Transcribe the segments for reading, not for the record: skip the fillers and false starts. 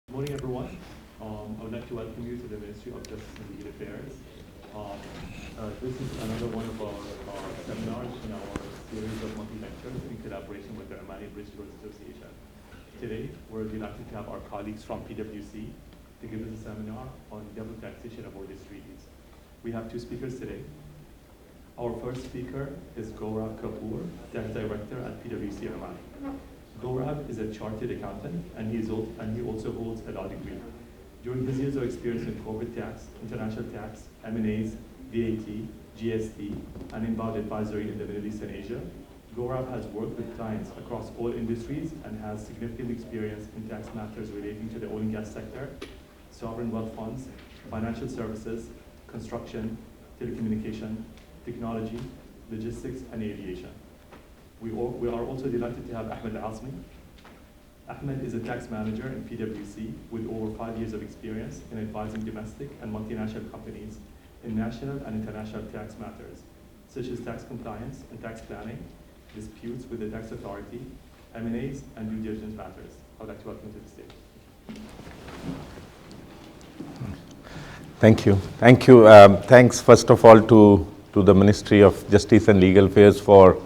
Good morning, everyone. I would like to welcome you to the Ministry of Justice and Legal Affairs. This is another one of our seminars in our series of monthly lectures in collaboration with the Omani Bridge Roads Association. Today, we're delighted to have our colleagues from PwC to give us a seminar on double taxation avoidance treaties. We have two speakers today. Our first speaker is Gaurav Kapoor, Tax Director at PwC Oman. Gaurav is a chartered accountant, and he also holds a law degree. During his years of experience in corporate tax, international tax, M&As, VAT, GST, and inbound advisory in the Middle East and Asia, Gaurav has worked with clients across all industries and has significant experience in tax matters relating to the oil and gas sector, sovereign wealth funds, financial services, construction, telecommunication, technology, logistics, and aviation. We are also delighted to have Ahmed Al-Asmi. Ahmed is a tax manager in PwC with over 5 years of experience in advising domestic and multinational companies in national and international tax matters, such as tax compliance and tax planning, disputes with the tax authority, M&As, and due diligence matters. I would like to welcome you to the stage. Thank you. Thank you. Thanks, first of all, to the Ministry of Justice and Legal Affairs for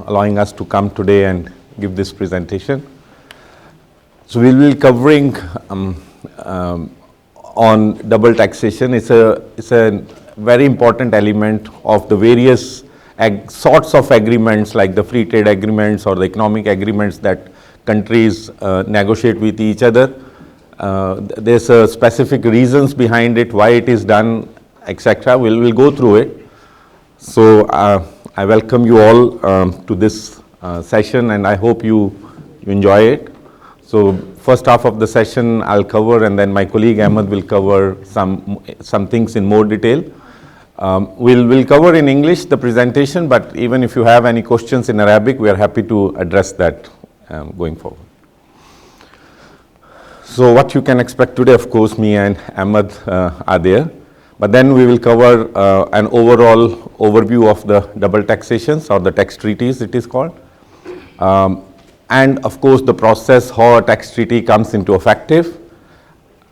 allowing us to come today and give this presentation. So we will be covering on double taxation. It's a very important element of the various sorts of agreements, like the free trade agreements or the economic agreements that countries negotiate with each other. There's specific reasons behind it, why it is done, etc. We'll go through it. So I welcome you all to this session, and I hope you enjoy it. So first half of the session I'll cover, and then my colleague Ahmed will cover some things in more detail. We'll cover in English the presentation, but even if you have any questions in Arabic, we are happy to address that going forward. So what you can expect today, of course, me and Ahmed are there. But then we will cover an overall overview of the double taxations, or the tax treaties it is called. And of course the process, how a tax treaty comes into effective,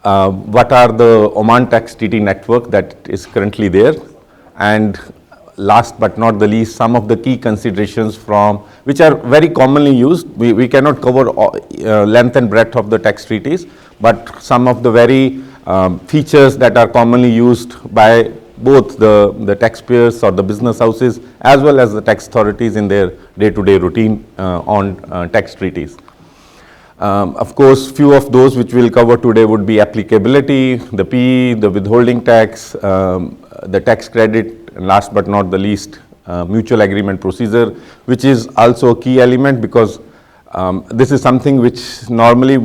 what are the Oman tax treaty network that is currently there, and last but not the least, some of the key considerations which are very commonly used. We cannot cover length and breadth of the tax treaties, but some of the very features that are commonly used by both the taxpayers or the business houses as well as the tax authorities in their day-to-day routine on tax treaties. Of course, few of those which we'll cover today would be applicability, the PE, the withholding tax, the tax credit, and last but not the least, mutual agreement procedure, which is also a key element, because this is something which normally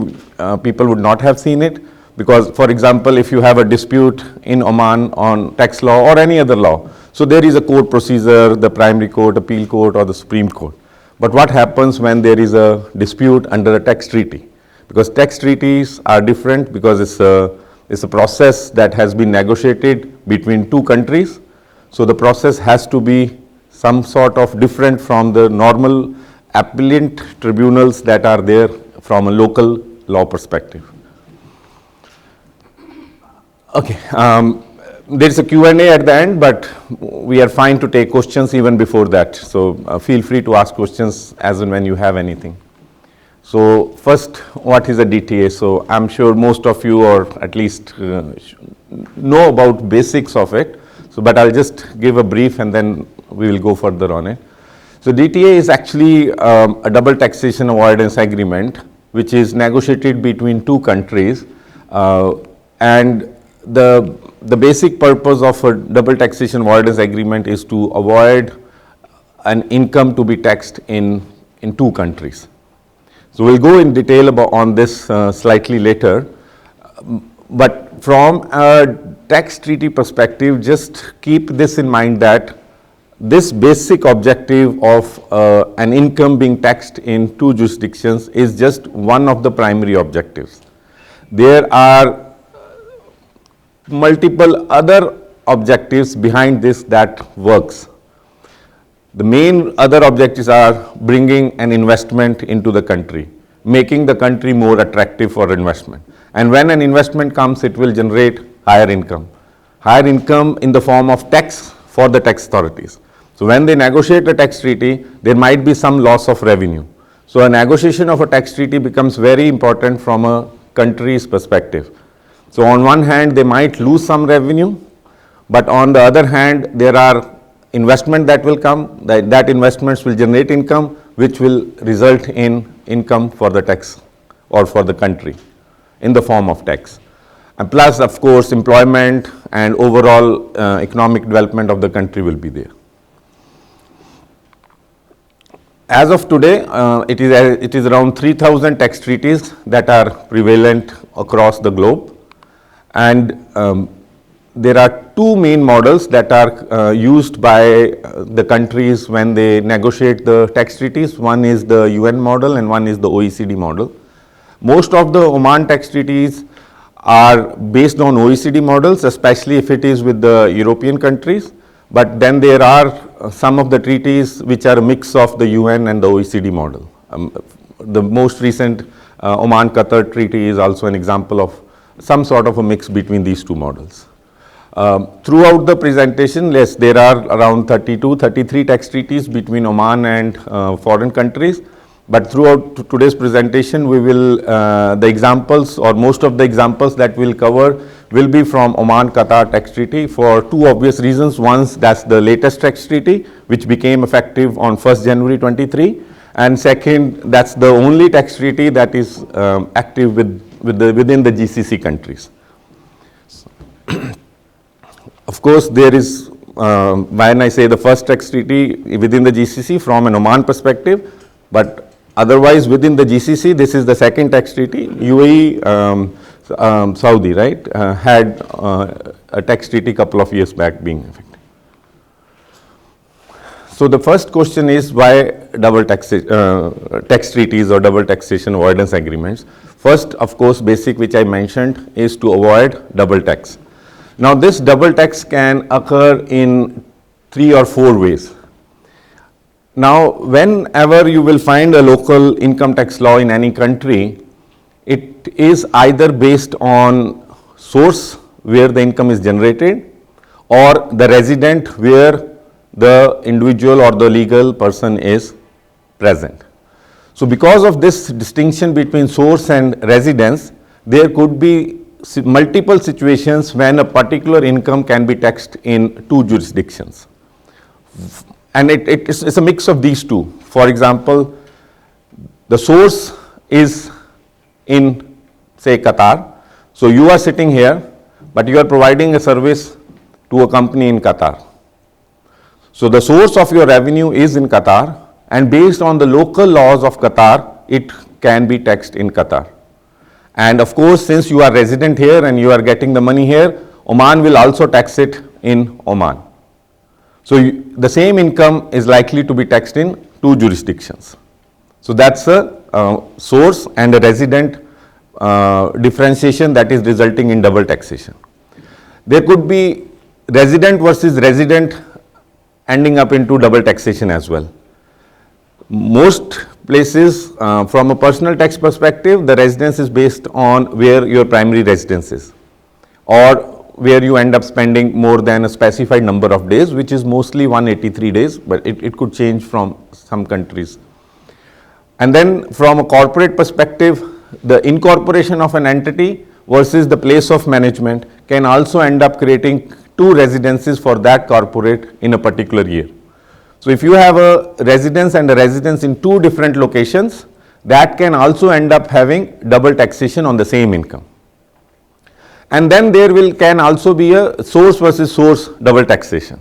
people would not have seen it. Because, for example, if you have a dispute in Oman on tax law or any other law, so there is a court procedure, the primary court, appeal court, or the Supreme Court. But what happens when there is a dispute under a tax treaty? Because tax treaties are different, because it's a process that has been negotiated between two countries. So the process has to be some sort of different from the normal appellate tribunals that are there from a local law perspective. Okay, there is a Q&A at the end, but we are fine to take questions even before that. So feel free to ask questions as and when you have anything. So first, what is a DTA? So I'm sure most of you, or at least know about basics of it. So, but I'll just give a brief and then we will go further on it. So DTA is actually a double taxation avoidance agreement, which is negotiated between two countries, and the basic purpose of a double taxation avoidance agreement is to avoid an income to be taxed in two countries. So we'll go in detail on this slightly later, but from a tax treaty perspective, just keep this in mind, that this basic objective of an income being taxed in two jurisdictions is just one of the primary objectives. There are multiple other objectives behind this that works. The main other objectives are bringing an investment into the country, making the country more attractive for investment. And when an investment comes, it will generate higher income. Higher income in the form of tax for the tax authorities. So when they negotiate a tax treaty, there might be some loss of revenue. So a negotiation of a tax treaty becomes very important from a country's perspective. So on one hand, they might lose some revenue, but on the other hand, there are investment that will come, that investments will generate income, which will result in income for the tax or for the country in the form of tax. And plus, of course, employment and overall economic development of the country will be there. As of today, it is around 3,000 tax treaties that are prevalent across the globe. And there are two main models that are used by the countries when they negotiate the tax treaties. One is the UN model and one is the OECD model. Most of the Oman tax treaties are based on OECD models, especially if it is with the European countries. But then there are some of the treaties which are a mix of the UN and the OECD model. The most recent Oman-Qatar treaty is also an example of some sort of a mix between these two models. Throughout the presentation, yes, there are around 33 tax treaties between Oman and foreign countries. But throughout today's presentation, we will, the examples or most of the examples that we'll cover will be from Oman-Qatar tax treaty for two obvious reasons. One, that's the latest tax treaty, which became effective on 1st January 23. And second, that's the only tax treaty that is active within the GCC countries. Of course, there is, when I say the first tax treaty within the GCC from an Oman perspective, but otherwise within the GCC, this is the second tax treaty. UAE, Saudi, right, had a tax treaty couple of years back being effective. So the first question is why double tax treaties or double taxation avoidance agreements. First, of course, basic which I mentioned is to avoid double tax. Now this double tax can occur in 3 or 4 ways. Now whenever you will find a local income tax law in any country, it is either based on source where the income is generated or the resident where the individual or the legal person is present. So because of this distinction between source and residence, there could be multiple situations when a particular income can be taxed in 2 jurisdictions. And it's a mix of these two. For example, the source is in, say, Qatar. So you are sitting here, but you are providing a service to a company in Qatar. So the source of your revenue is in Qatar, and based on the local laws of Qatar, it can be taxed in Qatar. And of course, since you are resident here and you are getting the money here, Oman will also tax it in Oman. So the same income is likely to be taxed in 2 jurisdictions. So that's a source and a resident differentiation that is resulting in double taxation. There could be resident versus resident ending up into double taxation as well. Most places, from a personal tax perspective, the residence is based on where your primary residence is, or where you end up spending more than a specified number of days, which is mostly 183 days, but it could change from some countries. And then from a corporate perspective, the incorporation of an entity versus the place of management can also end up creating 2 residences for that corporate in a particular year. So if you have a residence and a residence in 2 different locations, that can also end up having double taxation on the same income. And then there can also be a source versus source double taxation,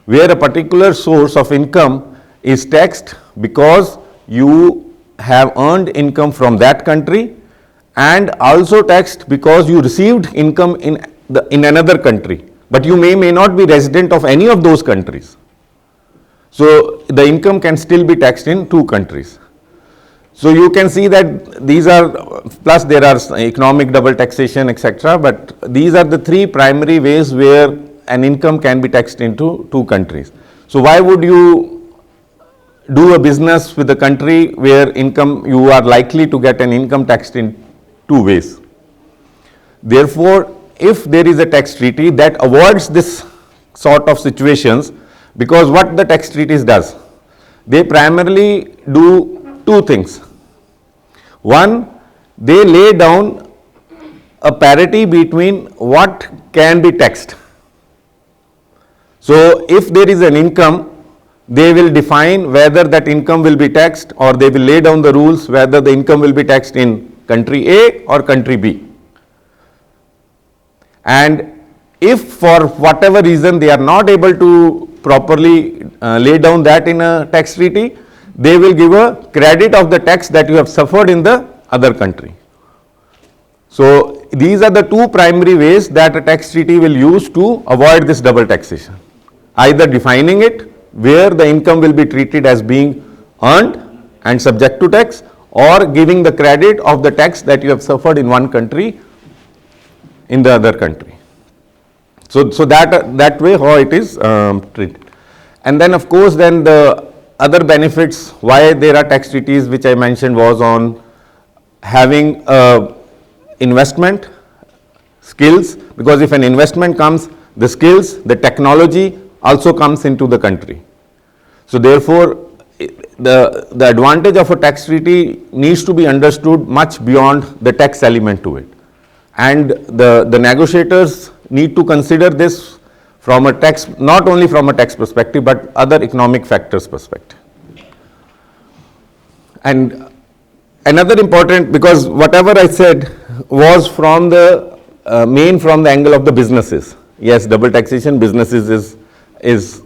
where a particular source of income is taxed because you have earned income from that country, and also taxed because you received income in another country, but you may not be resident of any of those countries. So the income can still be taxed in 2 countries. So you can see that these are, plus there are economic double taxation, etc. But these are the 3 primary ways where an income can be taxed into 2 countries. So why would you do a business with a country where you are likely to get an income taxed in two ways. Therefore, if there is a tax treaty that avoids this sort of situations, because what the tax treaties does, they primarily do two things. One, they lay down a parity between what can be taxed. So if there is an income, they will define whether that income will be taxed, or they will lay down the rules whether the income will be taxed in country A or country B. And if for whatever reason they are not able to properly lay down that in a tax treaty, they will give a credit of the tax that you have suffered in the other country. So these are the two primary ways that a tax treaty will use to avoid this double taxation. Either defining it where the income will be treated as being earned and subject to tax, or giving the credit of the tax that you have suffered in one country in the other country. So that way how it is treated. And then of course then the other benefits why there are tax treaties which I mentioned was on having investment, skills, because if an investment comes, the skills, the technology also comes into the country. So therefore the advantage of a tax treaty needs to be understood much beyond the tax element to it. And the negotiators need to consider this from a tax, not only from a tax perspective, but other economic factors perspective. And another important, because whatever I said was from the from the angle of the businesses. Yes, double taxation, businesses is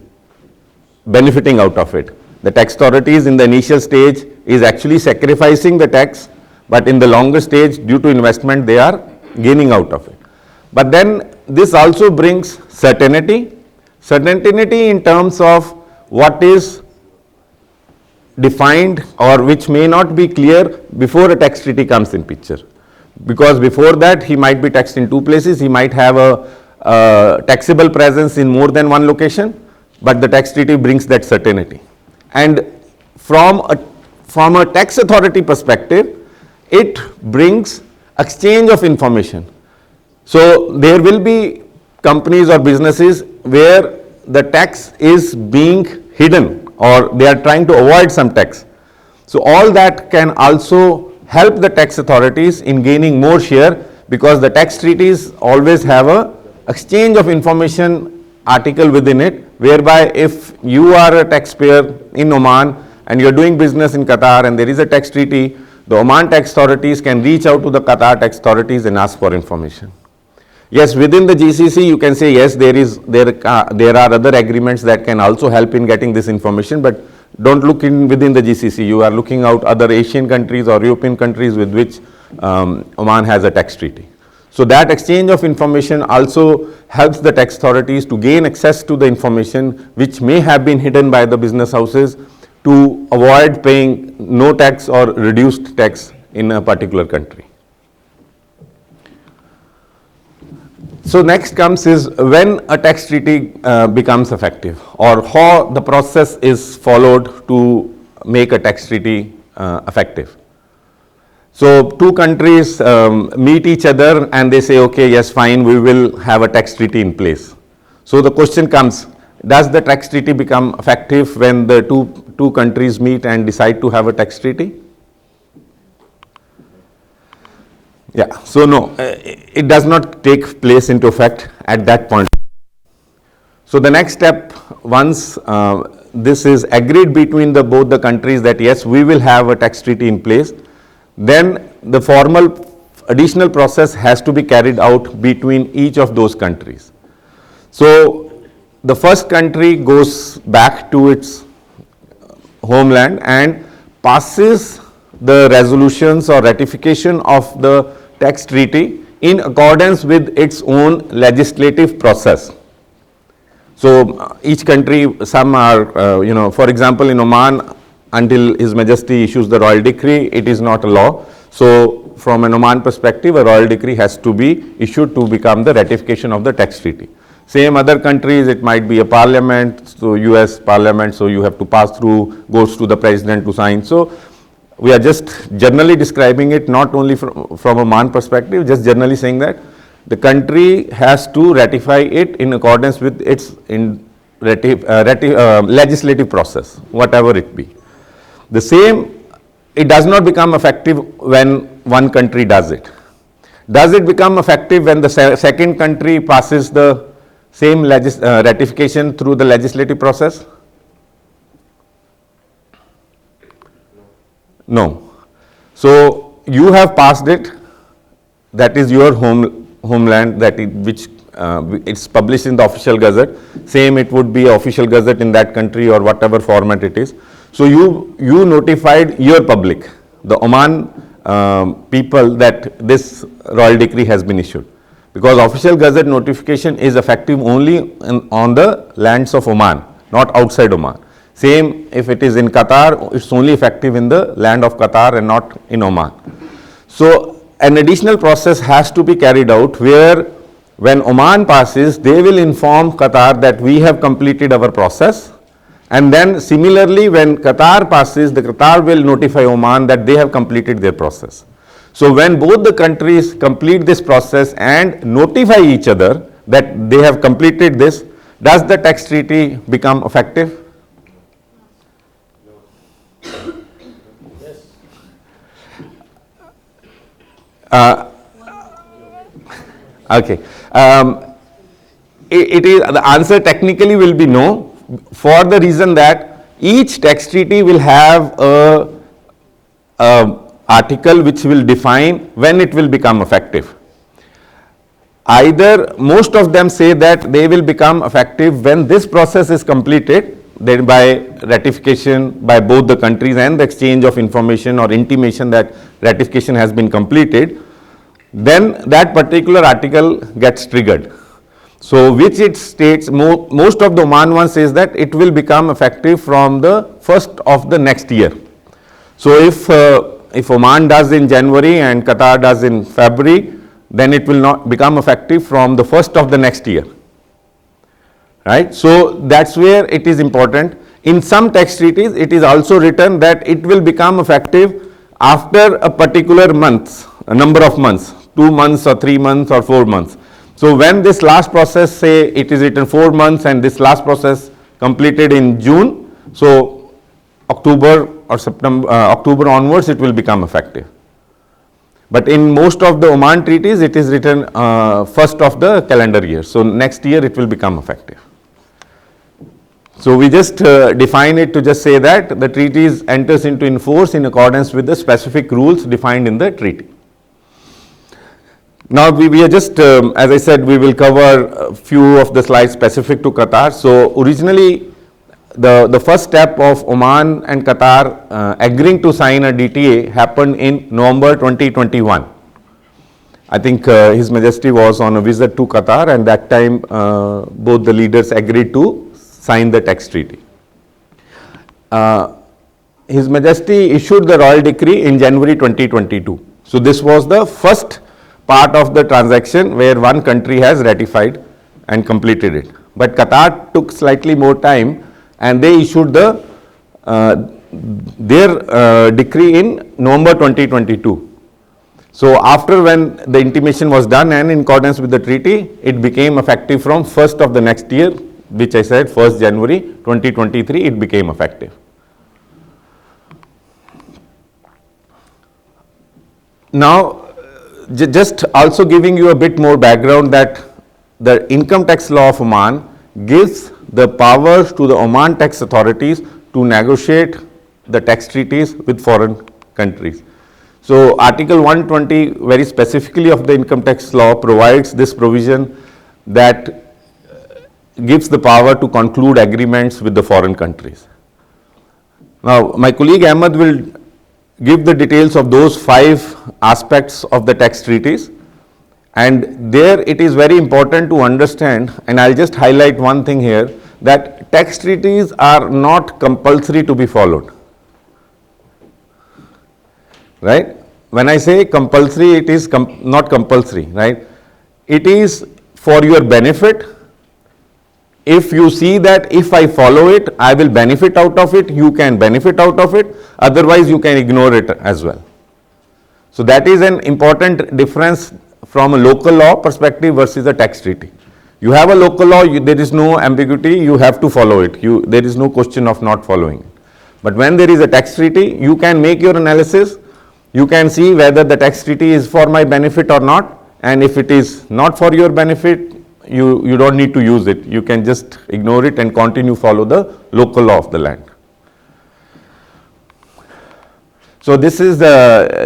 benefiting out of it. The tax authorities in the initial stage is actually sacrificing the tax, but in the longer stage, due to investment, they are gaining out of it. But then this also brings certainty in terms of what is defined or which may not be clear before a tax treaty comes in picture. Because before that he might be taxed in two places, he might have a taxable presence in more than one location, but the tax treaty brings that certainty. And from a tax authority perspective, it brings exchange of information. So there will be companies or businesses where the tax is being hidden or they are trying to avoid some tax. So all that can also help the tax authorities in gaining more share, because the tax treaties always have a exchange of information article within it, whereby if you are a taxpayer in Oman and you are doing business in Qatar and there is a tax treaty, the Oman tax authorities can reach out to the Qatar tax authorities and ask for information. Yes, within the GCC you can say yes, there are other agreements that can also help in getting this information, but don't look within the GCC. You are looking out other Asian countries or European countries with which Oman has a tax treaty. So that exchange of information also helps the tax authorities to gain access to the information which may have been hidden by the business houses, to avoid paying no tax or reduced tax in a particular country. So next comes is when a tax treaty becomes effective, or how the process is followed to make a tax treaty effective. So two countries meet each other and they say, okay, yes, fine, we will have a tax treaty in place. So the question comes, does the tax treaty become effective when the two countries meet and decide to have a tax treaty? Yeah, so no, it does not take place into effect at that point. So the next step, once this is agreed between both the countries that yes, we will have a tax treaty in place, then the formal additional process has to be carried out between each of those countries. So the first country goes back to its homeland and passes the resolutions or ratification of the tax treaty in accordance with its own legislative process. So each country, some are, for example, in Oman, until His Majesty issues the royal decree, it is not a law. So from an Oman perspective, a royal decree has to be issued to become the ratification of the tax treaty. Same other countries, it might be a parliament, So US Parliament, so you have to pass through, goes to the president to sign. So we are just generally describing it, not only from Oman perspective, just generally saying that the country has to ratify it in accordance with its legislative process, whatever it be. The same, it does not become effective when one country does it. Does it become effective when the second country passes the same ratification through the legislative process? No. So you have passed it, that is your homeland, which it's published in the official gazette. Same, it would be official gazette in that country or whatever format it is. So you notified your public, the Oman people, that this royal decree has been issued, because official gazette notification is effective only on the lands of Oman, not outside Oman. Same, if it is in Qatar, it's only effective in the land of Qatar and not in Oman. So an additional process has to be carried out where when Oman passes, they will inform Qatar that we have completed our process, and then similarly when Qatar passes, the Qatar will notify Oman that they have completed their process. So when both the countries complete this process and notify each other that they have completed this, does the tax treaty become effective? Okay. It is, the answer technically will be no, for the reason that each tax treaty will have a article which will define when it will become effective. Either most of them say that they will become effective when this process is completed, then by ratification by both the countries and the exchange of information or intimation that ratification has been completed, then that particular article gets triggered. So which it states, most of the Oman one says that it will become effective from the first of the next year. So if Oman does in January and Qatar does in February, then it will not become effective from the first of the next year. Right? So that's where it is important. In some tax treaties, it is also written that it will become effective after a particular month, a number of months, 2 months or 3 months or 4 months. So when this last process, say it is written 4 months and this last process completed in June, so October or September, October onwards it will become effective. But in most of the Oman treaties, it is written first of the calendar year. So next year it will become effective. So we just define it to just say that the treaties enters into force in accordance with the specific rules defined in the treaty. Now we are just, as I said, we will cover a few of the slides specific to Qatar. So originally, the first step of Oman and Qatar agreeing to sign a DTA happened in November 2021. I think His Majesty was on a visit to Qatar, and that time both the leaders agreed to sign the tax treaty. His Majesty issued the royal decree in January 2022. So this was the first part of the transaction where one country has ratified and completed it. But Qatar took slightly more time, and they issued their decree in November 2022. So after when the intimation was done and in accordance with the treaty, it became effective from 1st of the next year, which I said 1st January 2023, it became effective. Now, just also giving you a bit more background that the income tax law of Oman gives the powers to the Oman tax authorities to negotiate the tax treaties with foreign countries. So Article 120 very specifically of the income tax law provides this provision that gives the power to conclude agreements with the foreign countries. Now my colleague Ahmed will give the details of those 5 aspects of the tax treaties, and there it is very important to understand, and I'll just highlight one thing here, that tax treaties are not compulsory to be followed. Right? When I say compulsory, it is not compulsory, right? It is for your benefit If you see that if I follow it, I will benefit out of it, you can benefit out of it, otherwise you can ignore it as well. So that is an important difference from a local law perspective versus a tax treaty. You have a local law, there is no ambiguity, you have to follow it. There is no question of not following it. But when there is a tax treaty, you can make your analysis, you can see whether the tax treaty is for my benefit or not, and if it is not for your benefit, you don't need to use it. You can just ignore it and continue follow the local law of the land. So this is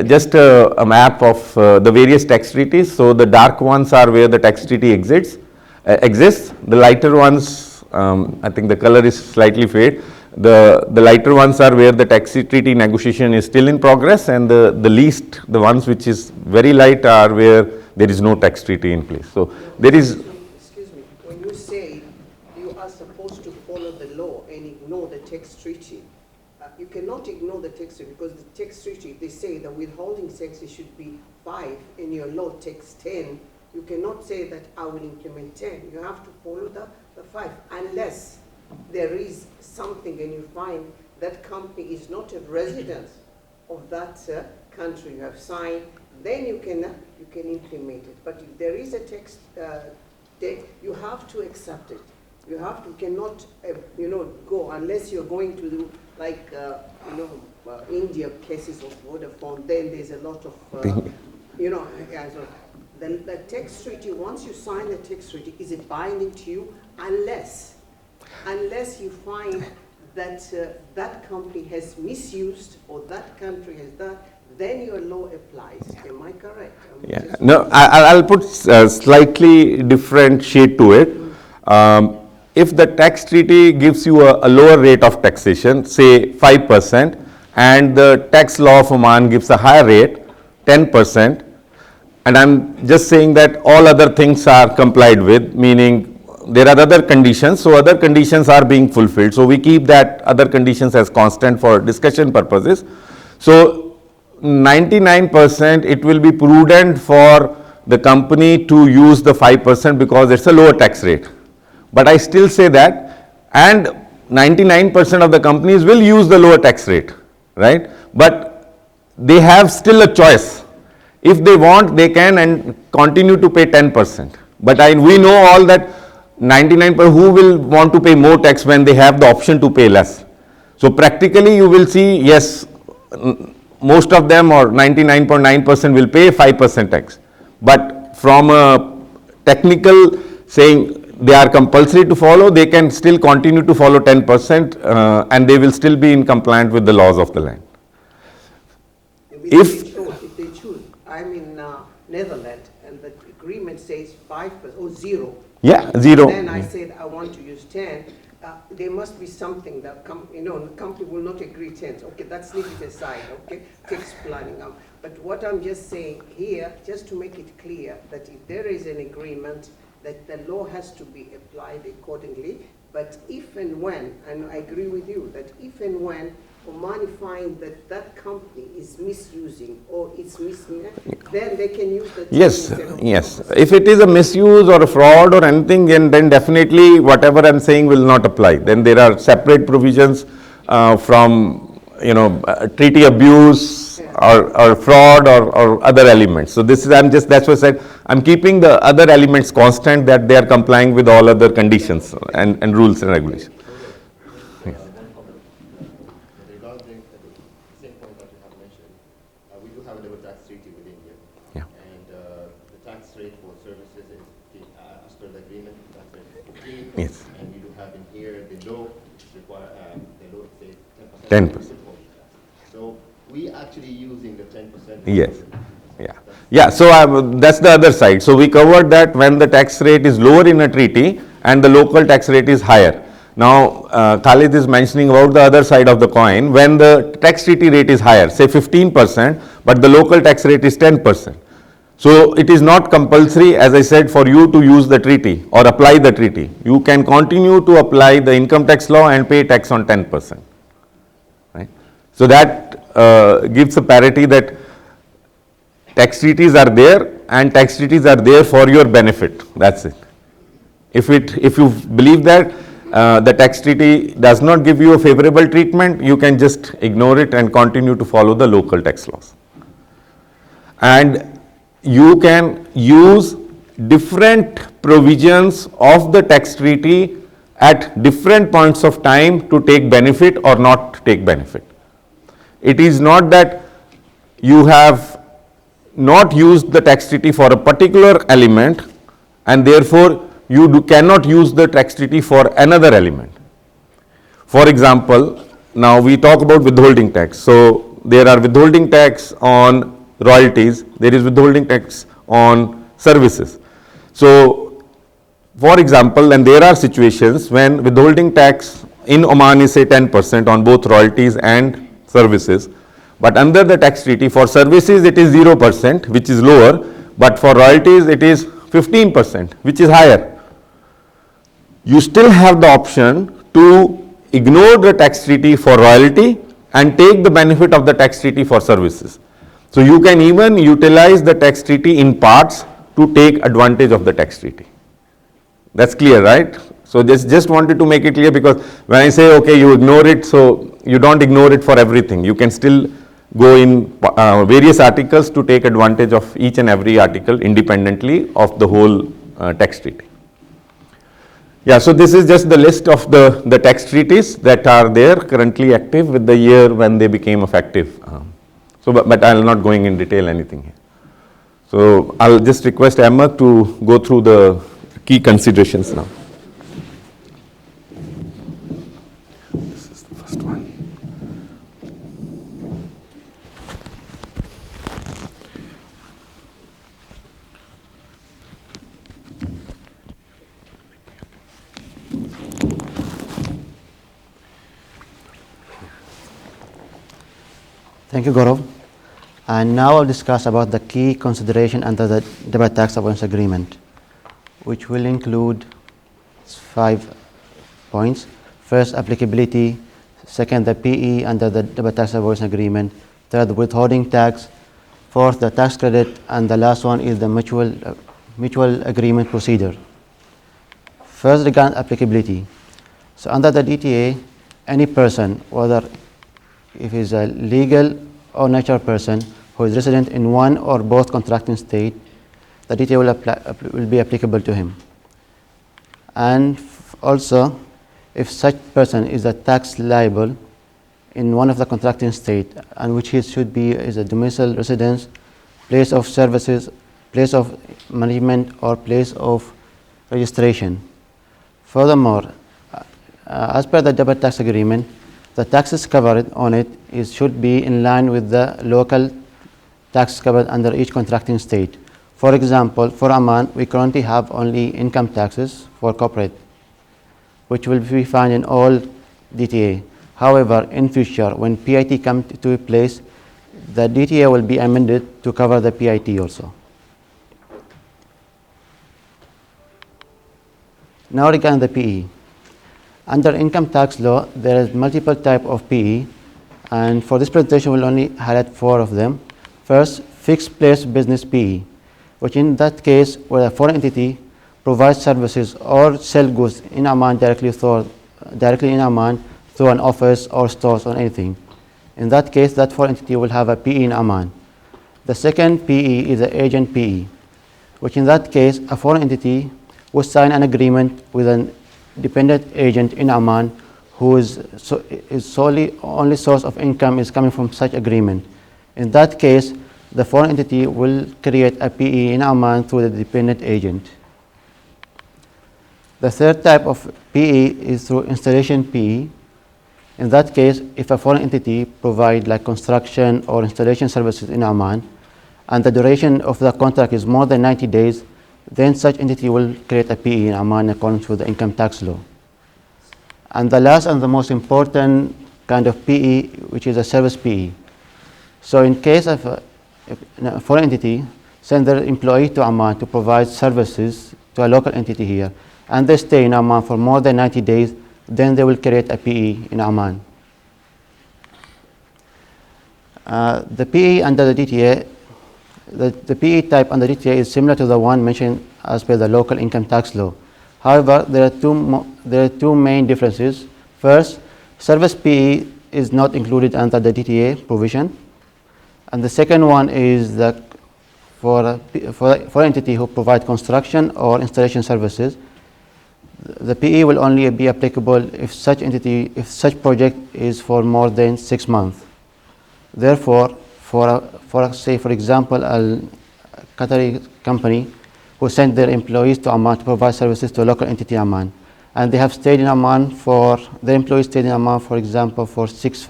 just a map of the various tax treaties. So the dark ones are where the tax treaty exists. The lighter ones, I think the color is slightly faded. The lighter ones are where the tax treaty negotiation is still in progress, and the ones which is very light are where there is no tax treaty in place. So there is. Excuse me, when you say you are supposed to follow the law and ignore the tax treaty, you cannot ignore the tax treaty, because the tax treaty, they say the withholding tax should be 5 and your law takes 10. You cannot say that I will implement 10. You have to follow the 5, unless there is something and you find that company is not a resident of that country you have signed, then you can implement it. But if there is a tax, you have to accept it. You cannot go unless you're going to do like India cases of Vodafone. Then there's a lot of the tax treaty. Once you sign the tax treaty, is it binding to you? Unless you find that that company has misused or that country has done, then your law applies. Am I correct? Yeah. No, I'll put a slightly different shade to it. If the tax treaty gives you a lower rate of taxation, say 5%, and the tax law of Oman gives a higher rate, 10%, and I'm just saying that all other things are complied with, meaning there are other conditions, so other conditions are being fulfilled. So we keep that other conditions as constant for discussion purposes. So 99% it will be prudent for the company to use the 5% because it's a lower tax rate. But I still say that, and 99% of the companies will use the lower tax rate, right? But they have still a choice. If they want, they can and continue to pay 10%. But we know all that 99% who will want to pay more tax when they have the option to pay less. So practically you will see, yes, most of them or 99.9% will pay 5% tax. But from a technical saying they are compulsory to follow, they can still continue to follow 10% and they will still be in compliance with the laws of the land. If they choose, I'm in Netherlands and the agreement says 5% or 0. Yeah, 0. And then I said I want to use 10. There must be something that the company will not agree 10. Okay, that's leave it aside. Okay, tax planning. But what I'm just saying here, just to make it clear, that if there is an agreement, that the law has to be applied accordingly. But if and when, and I agree with you, that if and when Oman find that that company is misusing or it's misusing, then they can use the yes. If it is a misuse or a fraud or anything, then definitely whatever I'm saying will not apply. Then there are separate provisions from treaty abuse or fraud or other elements. So this is that's why I said I'm keeping the other elements constant, that they are complying with all other conditions and rules and regulations. Yes. And we do have in here the law require the law says 10%. So we actually using the 10%. Yes. Yeah. So that's the other side. So we covered that when the tax rate is lower in a treaty and the local tax rate is higher. Now Khalid is mentioning about the other side of the coin, when the tax treaty rate is higher, say 15%, but the local tax rate is 10%. So it is not compulsory, as I said, for you to use the treaty or apply the treaty. You can continue to apply the income tax law and pay tax on 10%. Right? So that gives a parity that tax treaties are there and tax treaties are there for your benefit. That's it. If you believe that the tax treaty does not give you a favorable treatment, you can just ignore it and continue to follow the local tax laws. And you can use different provisions of the tax treaty at different points of time to take benefit or not take benefit. It is not that you have not used the tax treaty for a particular element and therefore you cannot use the tax treaty for another element. For example, now we talk about withholding tax. So there are withholding tax on royalties, there is withholding tax on services. So for example, and there are situations when withholding tax in Oman is say 10% on both royalties and services, but under the tax treaty for services it is 0%, which is lower, but for royalties it is 15%, which is higher. You still have the option to ignore the tax treaty for royalty and take the benefit of the tax treaty for services. So you can even utilize the tax treaty in parts to take advantage of the tax treaty. That's clear, right? So just wanted to make it clear, because when I say okay, you ignore it, so you don't ignore it for everything. You can still go in various articles to take advantage of each and every article independently of the whole tax treaty. Yeah, so this is just the list of the tax treaties that are there currently active with the year when they became effective. But I will not going in detail anything here. So I'll just request Ahmed to go through the key considerations now. This is the first one. Thank you, Gaurav. And now I'll discuss about the key consideration under the double tax avoidance agreement, which will include 5 points. First, applicability. Second, the PE under the double tax avoidance agreement. Third, withholding tax. Fourth, the tax credit. And the last one is the mutual agreement procedure. First, regarding applicability. So under the DTA, any person, whether if he is a legal or natural person who is resident in one or both contracting state, the DTA will be applicable to him. And also, if such person is a tax liable in one of the contracting state, and which he should be is a domicile residence, place of services, place of management, or place of registration. Furthermore, as per the double tax agreement, the taxes covered on it should be in line with the local tax covered under each contracting state. For example, for Oman, we currently have only income taxes for corporate, which will be found in all DTA. However, in future, when PIT comes to place, the DTA will be amended to cover the PIT also. Now regarding the PE. Under income tax law, there is multiple type of PE, and for this presentation we'll only highlight 4 of them. First, fixed place business PE, which in that case where a foreign entity provides services or sell goods in Oman directly in Oman through an office or stores or anything. In that case, that foreign entity will have a PE in Oman. The second PE is the agent PE, which in that case a foreign entity will sign an agreement with an dependent agent in Oman who is solely only source of income is coming from such agreement. In that case, the foreign entity will create a PE in Oman through the dependent agent. The third type of PE is through installation PE. In that case, if a foreign entity provide like construction or installation services in Oman, and the duration of the contract is more than 90 days, then such entity will create a PE in Oman according to the income tax law. And the last and the most important kind of PE, which is a service PE. So in case of a foreign entity send their employee to Oman to provide services to a local entity here, and they stay in Oman for more than 90 days, then they will create a PE in Oman. The PE under the DTA, the PE type under DTA is similar to the one mentioned as per the local income tax law, However, there are two main differences. First, service PE is not included under the DTA provision, and the second one is that for entity who provide construction or installation services, the PE will only be applicable if such project is for more than 6 months. Therefore, for example, a Qatari company who sent their employees to Oman to provide services to a local entity in Oman, and they have stayed in Oman their employees stayed in Oman, for example, for 6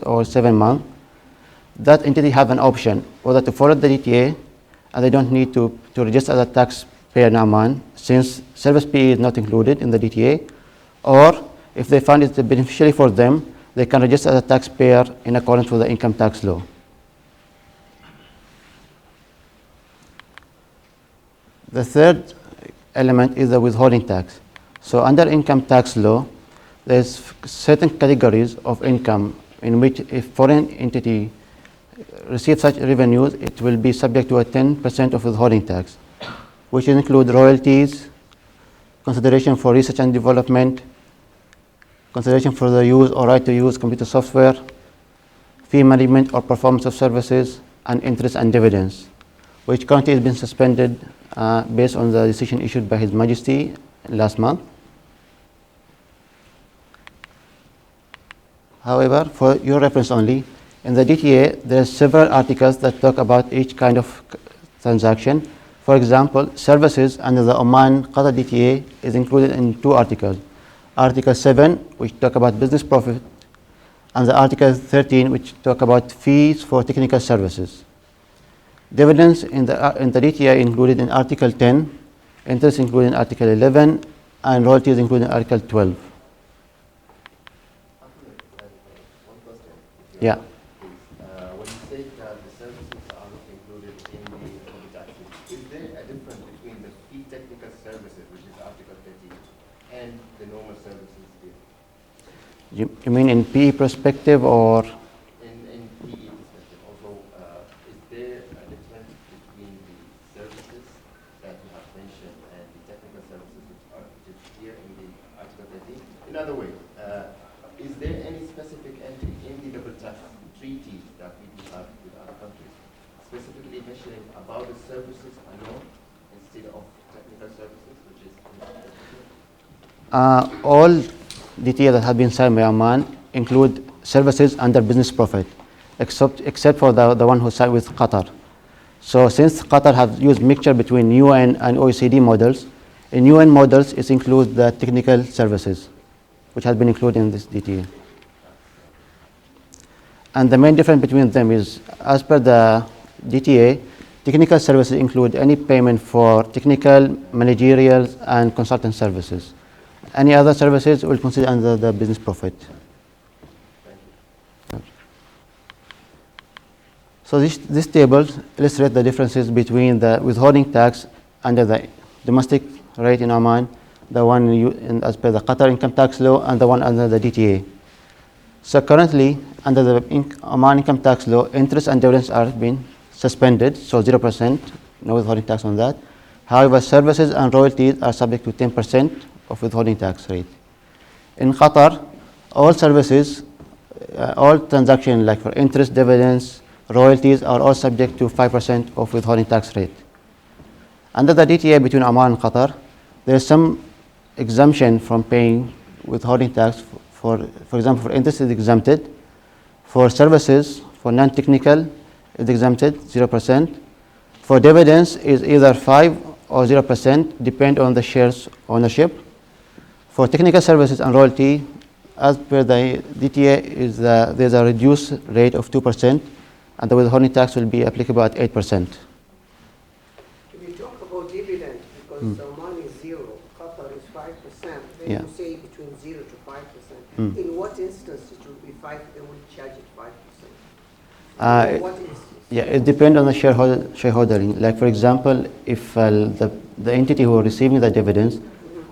or 7 months. That entity have an option whether to follow the DTA, and they don't need to register as a taxpayer in Oman, since service PE is not included in the DTA, or if they find it beneficiary for them, they can register as a taxpayer in accordance with the income tax law. The third element is the withholding tax. So under income tax law, there's certain categories of income in which if foreign entity receives such revenues, it will be subject to a 10% of withholding tax, which include royalties, consideration for research and development, consideration for the use or right to use computer software, fee management or performance of services, and interest and dividends, which currently has been suspended based on the decision issued by His Majesty last month. However, for your reference only, in the DTA, there are several articles that talk about each kind of transaction. For example, services under the Oman Qatar DTA is included in 2 articles. Article 7, which talk about business profit, and the Article 13, which talk about fees for technical services. Dividends in the DTA included in Article 10, interest included in Article 11, and royalties included in Article 12. One question. Yeah. When you say that the services are not included in the taxes, is there a difference between the fee technical services, which is Article 13, and the normal services here? You mean in PE perspective or? In PE perspective, also, is there a difference between the services that you have mentioned and the technical services which is here in the Article 13? In other words, is there any specific entry in the double tax treaties that we do have with other countries, specifically mentioning about the services alone instead of technical services, which is All DTA that have been signed by Oman include services under business profit, except for the one who signed with Qatar. So since Qatar have used mixture between UN and OECD models, in UN models it includes the technical services, which has been included in this DTA. And the main difference between them is, as per the DTA, technical services include any payment for technical, managerial, and consultant services. Any other services will consider under the business profit. So this table illustrates the differences between the withholding tax under the domestic rate in Oman, the one as per the Qatar income tax law, and the one under the DTA. So currently, under the Oman income tax law, interest and dividends are being suspended, so 0%, no withholding tax on that. However, services and royalties are subject to 10% of withholding tax rate. In Qatar, all services, all transactions like for interest, dividends, royalties are all subject to 5% of withholding tax rate. Under the DTA between Oman and Qatar, there is some exemption from paying withholding tax. For example, for interest is exempted. For services, for non-technical, is exempted 0%. For dividends is either 5 or 0%, depend on the shares ownership. For technical services and royalty, as per the DTA, there's a reduced rate of 2%, and the withholding tax will be applicable at 8%. If you talk about dividend, because Oman is 0, Qatar is 5%, then Yeah. you say between 0 to 5%. In what instance it will be 5, they will charge it 5%? In what instance? Yeah, it depends on the shareholding. Like for example, if the entity who is receiving the dividends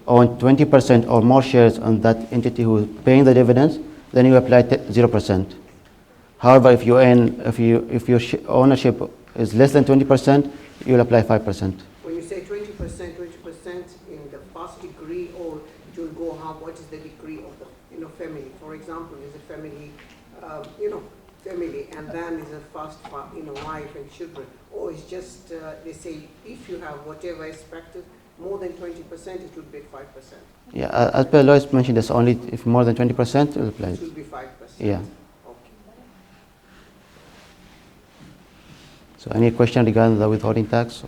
own 20% or more shares on that entity who is paying the dividends, then you apply 0%. However, if your ownership is less than 20%, you will apply 5%. When you say 20% in the first it will go how, what is the degree of the, family. For example, is a family, family, and then is a first, wife and children. Or it's just, they say, if you have whatever expected, more than 20%, it would be 5%. Yeah, as per law, it's mentioned that's only if more than 20% it will apply. It will be 5%. Yeah. Okay. So any question regarding the withholding tax?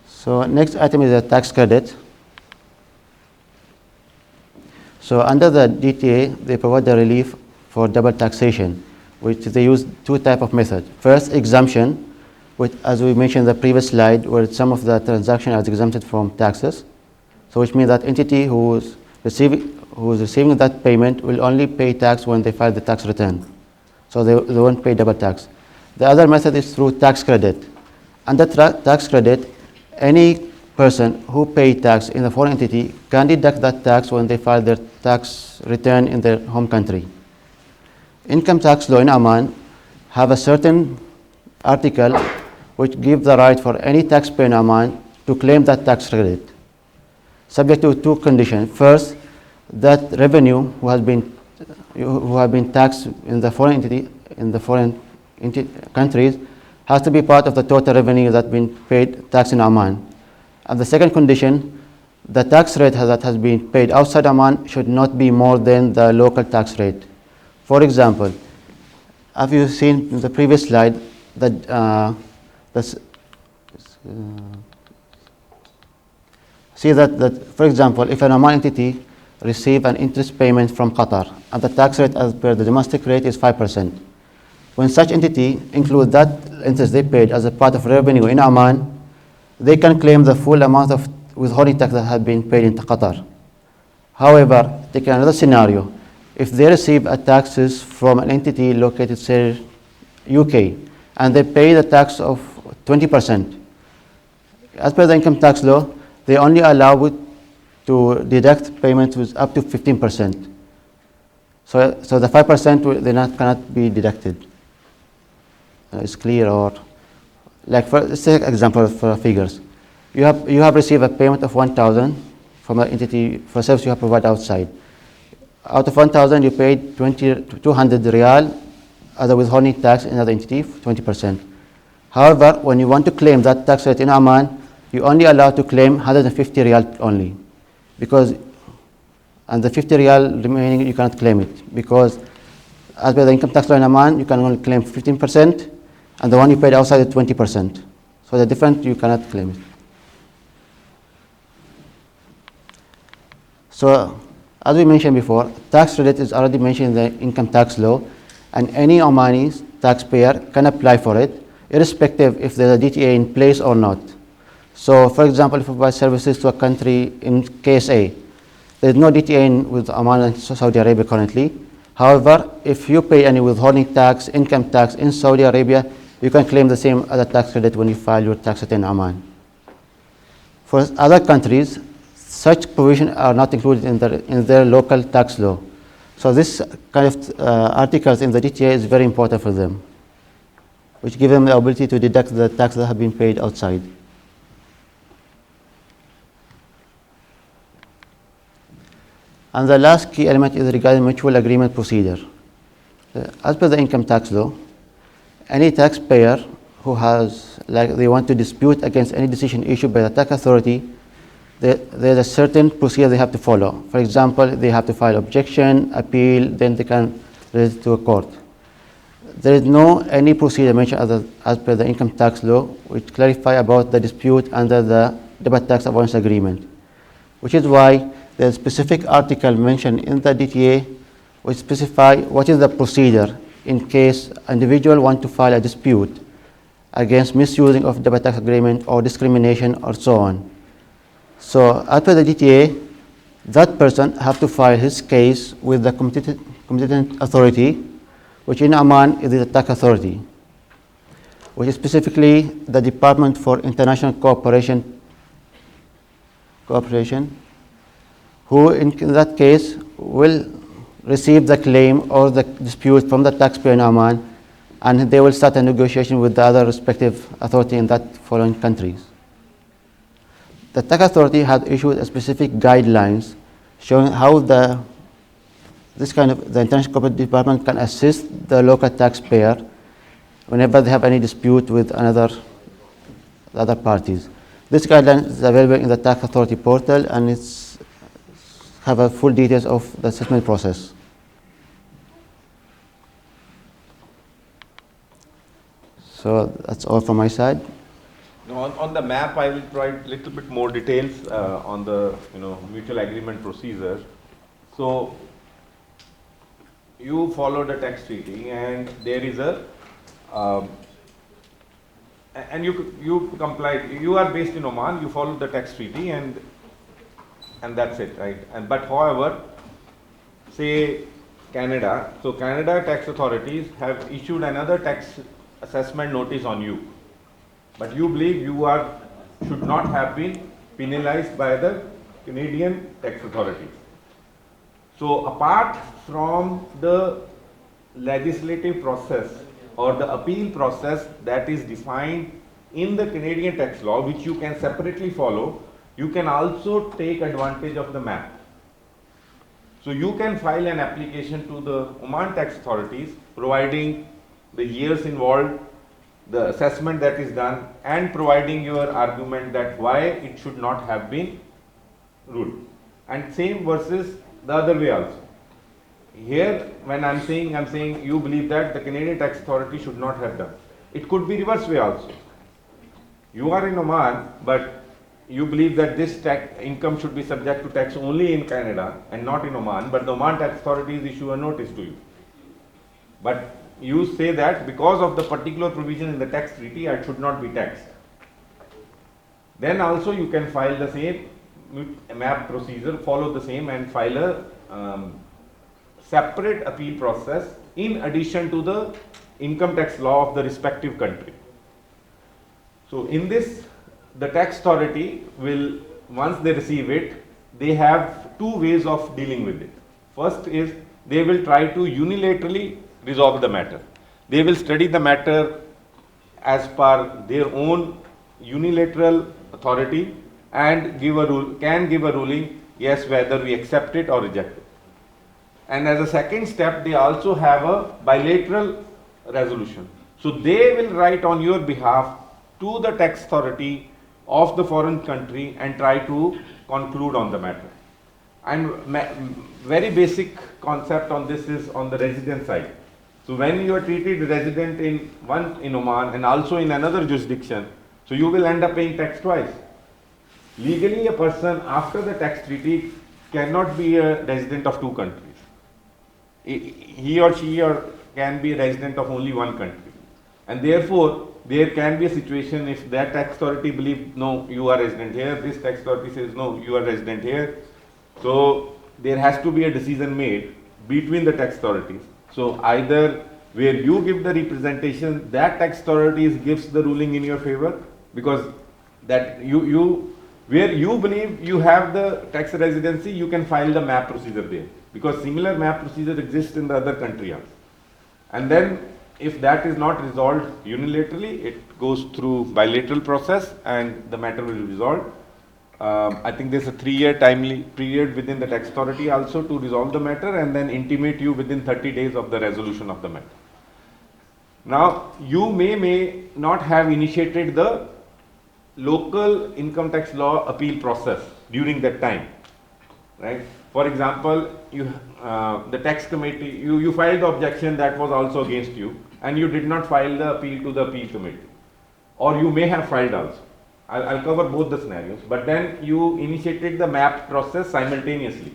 So next item is the tax credit. So under the DTA, they provide the relief for double taxation, which they use two types of methods. First, exemption, which, as we mentioned in the previous slide, where some of the transaction is exempted from taxes. So which means that entity who is receiving that payment will only pay tax when they file the tax return. So they won't pay double tax. The other method is through tax credit. Under tax credit, any person who pays tax in the foreign entity can deduct that tax when they file their tax return in their home country. Income tax law in Oman have a certain article which gives the right for any taxpayer in Oman to claim that tax credit, subject to two conditions. First, that revenue who have been taxed in the foreign entity, countries, has to be part of the total revenue that been paid tax in Oman. And the second condition, the tax rate that has been paid outside Oman should not be more than the local tax rate. For example, have you seen in the previous slide that see that for example, if an Oman entity receive an interest payment from Qatar and the tax rate as per the domestic rate is 5%. When such entity includes that interest they paid as a part of revenue in Oman, they can claim the full amount of withholding tax that had been paid in Qatar. However, take another scenario. If they receive a taxes from an entity located, say, UK, and they pay the tax of 20%, as per the income tax law, they only allow it to deduct payments with up to 15%. So the 5% cannot be deducted. It's clear, or like let's take example for figures. You have received a payment of 1,000 from an entity for service you have provided outside. Out of 1,000, you paid 200 riyal as a withholding tax in another entity, 20%. However, when you want to claim that tax rate in Oman, you only allowed to claim 150 riyal only, and the 50 riyal remaining you cannot claim it, because as per the income tax law in Oman, you can only claim 15%, and the one you paid outside is 20%. So the difference you cannot claim it. So as we mentioned before, tax credit is already mentioned in the income tax law, and any Omani taxpayer can apply for it, irrespective if there's a DTA in place or not. So for example, if you provide services to a country in KSA, there is no DTA with Oman and Saudi Arabia currently. However, if you pay any withholding tax, income tax in Saudi Arabia, you can claim the same as a tax credit when you file your tax return in Oman. For other countries, such provisions are not included in their local tax law. So this kind of articles in the DTA is very important for them, which give them the ability to deduct the tax that have been paid outside. And the last key element is regarding mutual agreement procedure. As per the income tax law, any taxpayer who they want to dispute against any decision issued by the tax authority, there's a certain procedure they have to follow. For example, they have to file objection, appeal, then they can raise it to a court. There is no any procedure mentioned as per the income tax law which clarify about the dispute under the double tax avoidance agreement, which is why there's a specific article mentioned in the DTA which specify what is the procedure in case an individual want to file a dispute against misusing of double tax agreement or discrimination or so on. So as per the DTA, that person have to file his case with the competent authority, which in Oman is the tax authority, which is specifically the Department for International Cooperation, who in that case will receive the claim or the dispute from the taxpayer in Oman, and they will start a negotiation with the other respective authority in that following countries. the tax authority had issued a specific guidelines showing how the International Corporate Department can assist the local taxpayer whenever they have any dispute with the other parties. This guideline is available in the tax authority portal, and it's have a full details of the assessment process. So that's all from my side. Now, on the map, I will provide a little bit more details on the mutual agreement procedure. So you follow the tax treaty, and there is a and you comply. You are based in Oman. You follow the tax treaty, and that's it, right? But however, say Canada. So Canada tax authorities have issued another tax assessment notice on you, but you believe you should not have been penalized by the Canadian tax authorities. So apart from the legislative process or the appeal process that is defined in the Canadian tax law, which you can separately follow, you can also take advantage of the map. So you can file an application to the Oman tax authorities, providing the years involved, the assessment that is done, and providing your argument that why it should not have been ruled. And same versus the other way also. Here, when I'm saying you believe that the Canadian tax authority should not have done. It could be reverse way also. You are in Oman, but you believe that this income should be subject to tax only in Canada and not in Oman, but the Oman tax authorities issue a notice to you. But you say that because of the particular provision in the tax treaty, I should not be taxed. Then also you can file the same map procedure, follow the same, and file a separate appeal process in addition to the income tax law of the respective country. So in this, the tax authority will, once they receive it, they have two ways of dealing with it. First is they will try to unilaterally resolve the matter. They will study the matter as per their own unilateral authority and can give a ruling, yes, whether we accept it or reject it. And as a second step, they also have a bilateral resolution. So they will write on your behalf to the tax authority of the foreign country and try to conclude on the matter. And very basic concept on this is on the resident side. So when you are treated resident in Oman and also in another jurisdiction, so you will end up paying tax twice. Legally, a person after the tax treaty cannot be a resident of two countries. He or she can be a resident of only one country. And therefore, there can be a situation if that tax authority believes, no, you are resident here, this tax authority says, no, you are resident here. So there has to be a decision made between the tax authorities. So either where you give the representation, that tax authority gives the ruling in your favor, because that where you believe you have the tax residency, you can file the map procedure there, because similar map procedure exists in the other country also. And then if that is not resolved unilaterally, it goes through bilateral process and the matter will be resolved. I think there's a 3-year timely period within the tax authority also to resolve the matter, and then intimate you within 30 days of the resolution of the matter. Now, you may not have initiated the local income tax law appeal process during that time, right? For example, the tax committee, you filed the objection that was also against you, and you did not file the appeal to the appeal committee, or you may have filed also. I'll cover both the scenarios, but then you initiated the map process simultaneously.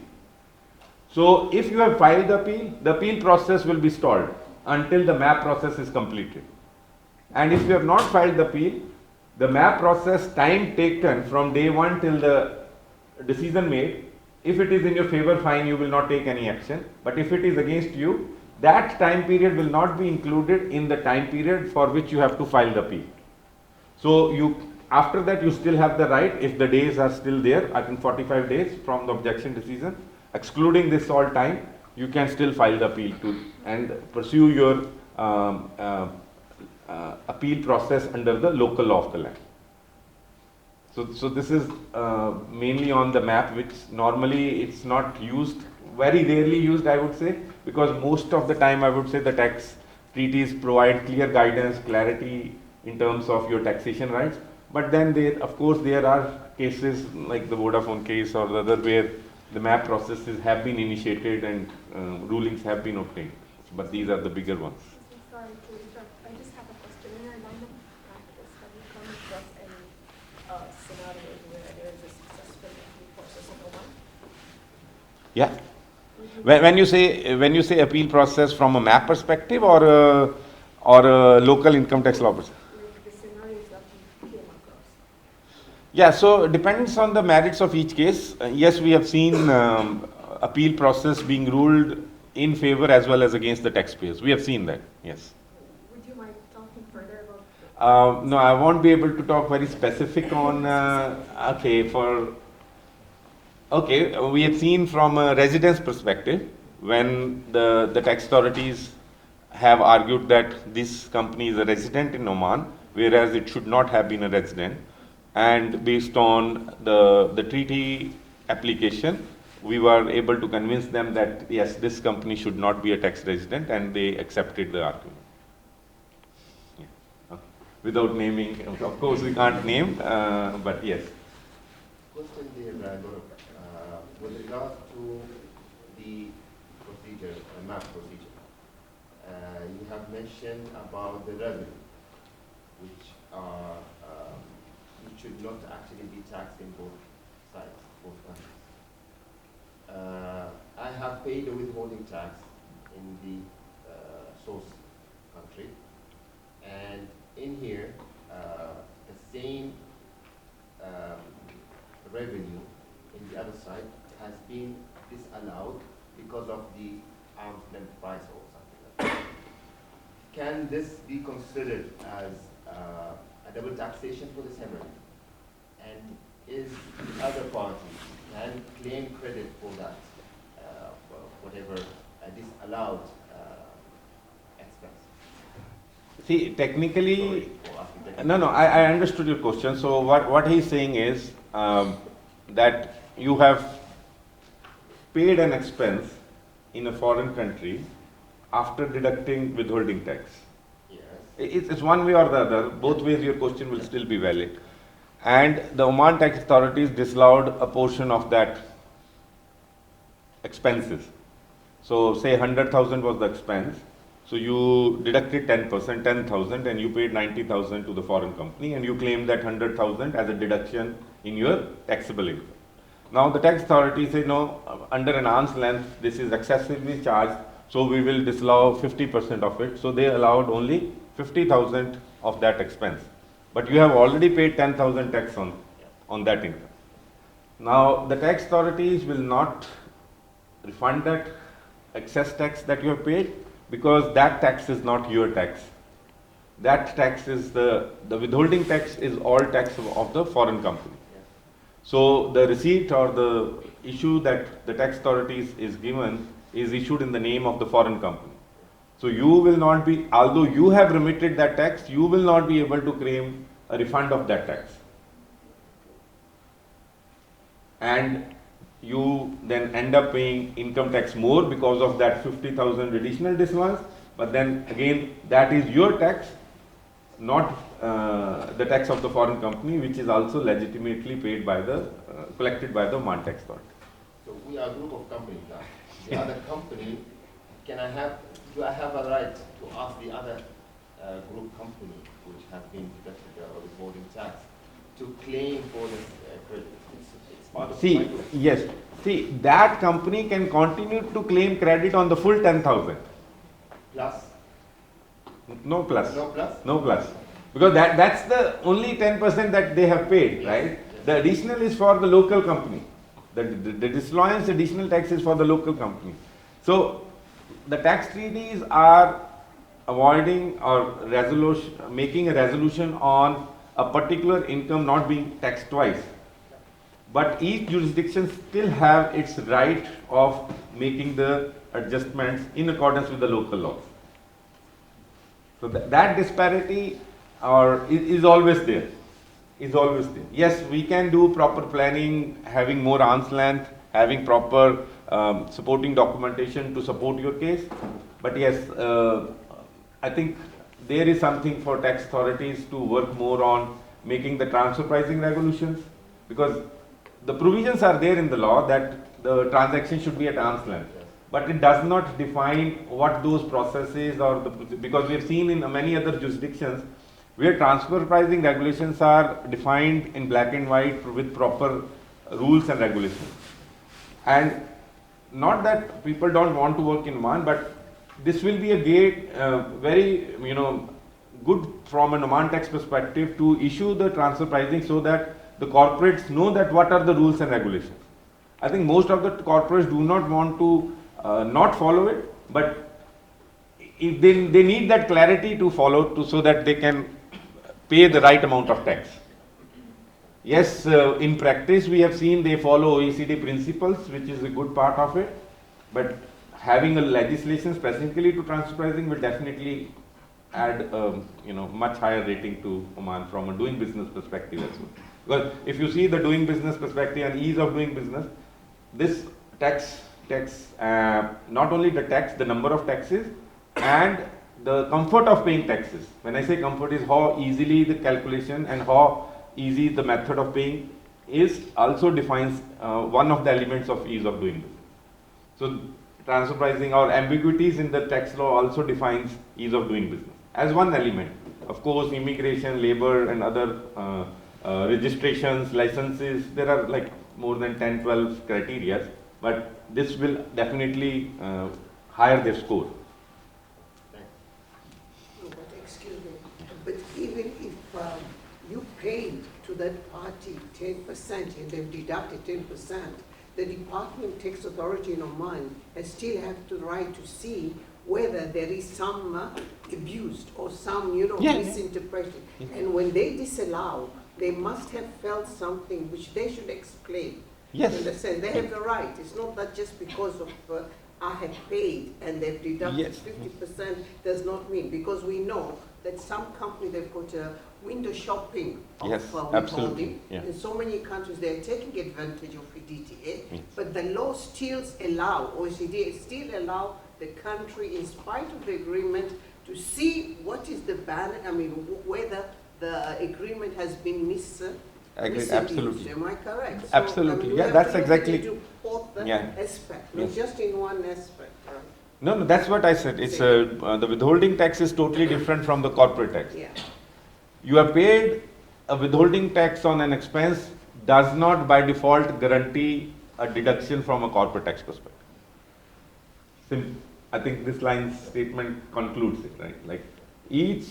So if you have filed the appeal process will be stalled until the map process is completed. And if you have not filed the appeal, the map process time taken from day one till the decision made, if it is in your favor, fine, you will not take any action. But if it is against you, that time period will not be included in the time period for which you have to file the appeal. So after that, you still have the right, if the days are still there, I think 45 days from the objection decision, excluding this all time, you can still file the appeal and pursue your appeal process under the local law of the land. So this is mainly on the map, which normally it's not used, very rarely used, I would say, because most of the time I would say the tax treaties provide clear guidance, clarity in terms of your taxation rights. But then there, of course, there are cases like the Vodafone case or the other where the map processes have been initiated and rulings have been obtained. But these are the bigger ones. Sorry to interrupt. I just have a question. In your line of practice, have you come across any scenarios where there is a successful appeal process in Oman? Yeah. When you say appeal process from a map perspective or a local income tax law perspective? Like the scenarios that you came across. Yeah, so it depends on the merits of each case. Yes, we have seen appeal process being ruled in favor as well as against the taxpayers. We have seen that, yes. Would you mind talking further about No, I won't be able to talk very specific on, we have seen from a residence perspective, when the tax authorities have argued that this company is a resident in Oman, whereas it should not have been a resident. And based on the treaty application, we were able to convince them that yes, this company should not be a tax resident, and they accepted the argument. Yeah. Okay. Without naming, of course we can't name, but yes. Question there, Gaurav. With regard to the procedure, map procedure, you have mentioned about the revenue, which should not actually be taxed in both sides, both countries. I have paid a withholding tax in the source country, and in here, the same revenue in the other side has been disallowed because of the arm's length price or something like that. Can this be considered as a double taxation for the same revenue? And is the other party can claim credit for that, whatever disallowed expense? See, technically, Sorry for asking technically. no, I understood your question. So what he's saying is that you have paid an expense in a foreign country after deducting withholding tax. Yes. It's one way or the other. Both ways your question will still be valid. And the Oman tax authorities disallowed a portion of that expenses. So say 100,000 was the expense. So you deducted 10%, 10,000, and you paid 90,000 to the foreign company, and you claimed that 100,000 as a deduction in your taxable income. Now the tax authorities say no, under an arm's length, this is excessively charged, so we will disallow 50% of it. So they allowed only 50,000 of that expense. But you have already paid 10,000 tax on that income. Now the tax authorities will not refund that excess tax that you have paid, because that tax is not your tax. That tax is the withholding tax is all tax of the foreign company. So the receipt or the issue that the tax authorities is given is issued in the name of the foreign company. So you will not be, although you have remitted that tax, you will not be able to claim a refund of that tax. And you then end up paying income tax more because of that 50,000 additional disallowance. But then again, that is your tax, not the tax of the foreign company, which is also legitimately paid by the, collected by the Oman tax authority. So we are a group of companies now. The other company, do I have a right to ask the other group company, which has been deducted withholding tax, to claim for this credit? It's part of my group. Yes. See, that company can continue to claim credit on the full 10,000. Plus? No plus. No plus? No plus. Because that's the only 10% that they have paid, Yes. right? Yes. The additional is for the local company. The disallowance additional tax is for the local company. So the tax treaties are avoiding or making a resolution on a particular income not being taxed twice. But each jurisdiction still have its right of making the adjustments in accordance with the local laws. So that disparity is always there. is always there. Yes, we can do proper planning, having more arm's length, having proper supporting documentation to support your case. But yes, I think there is something for tax authorities to work more on making the transfer pricing regulations, because the provisions are there in the law that the transaction should be at arm's length, but it does not define what those processes or because we have seen in many other jurisdictions where transfer pricing regulations are defined in black and white with proper rules and regulations. And not that people don't want to work in Oman, but this will be a gate, very good from an Oman tax perspective to issue the transfer pricing so that the corporates know that what are the rules and regulations. I think most of the corporates do not want to not follow it, but if they need that clarity to follow so that they can pay the right amount of tax. Yes, in practice we have seen they follow OECD principles, which is a good part of it, but having a legislation specifically to transfer pricing will definitely add much higher rating to Oman from a doing business perspective as well. Because if you see the doing business perspective and ease of doing business, this tax, not only the tax, the number of taxes and the comfort of paying taxes. When I say comfort is how easily the calculation and how easy the method of paying is also defines one of the elements of ease of doing business. So transfer pricing or ambiguities in the tax law also defines ease of doing business as one element. Of course, immigration, labor and other registrations, licenses, there are like more than 10, 12 criteria, but this will definitely higher their score. No, but excuse me, but even if you paid to that party 10% and they've deducted 10%, the Department Tax Authority in Oman has still have the right to see whether there is some abuse or some, misinterpretation. And when they disallow, they must have felt something which they should explain. Yes. You understand? They have the right. It's not that just because of I have paid and they've deducted 50% does not mean, because we know that some company they've got a window shopping of withholding. Yeah. In so many countries they're taking advantage of DTA, but the law still allow, OECD still allow the country, in spite of the agreement, to see what is the whether the agreement has been misused. Absolutely. Am I correct? Absolutely. Yeah, that's exactly. To both the aspect, not Yes. just in one aspect. Right? No, that's what I said. It's the withholding tax is totally different from the corporate tax. Yeah. You are paid a withholding tax on an expense does not by default guarantee a deduction from a corporate tax perspective. I think this line statement concludes it, right? Like each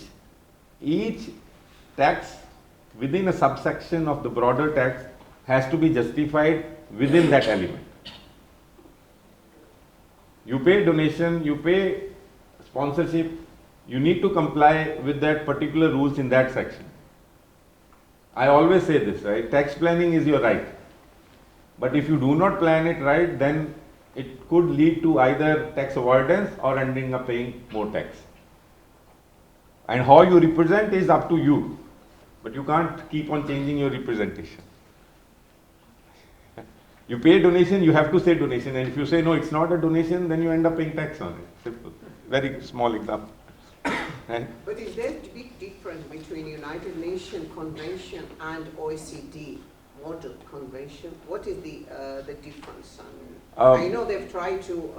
tax within a subsection of the broader tax has to be justified within that element. You pay donation, you pay sponsorship, you need to comply with that particular rules in that section. I always say this, right? Tax planning is your right. But if you do not plan it right, then it could lead to either tax avoidance or ending up paying more tax. And how you represent is up to you. But you can't keep on changing your representation. You pay donation, you have to say donation, and if you say no, it's not a donation, then you end up paying tax on it. Simple. Very small example. Right? But is there a big difference between United Nations Convention and OECD Model Convention? What is the difference? I know they've tried to,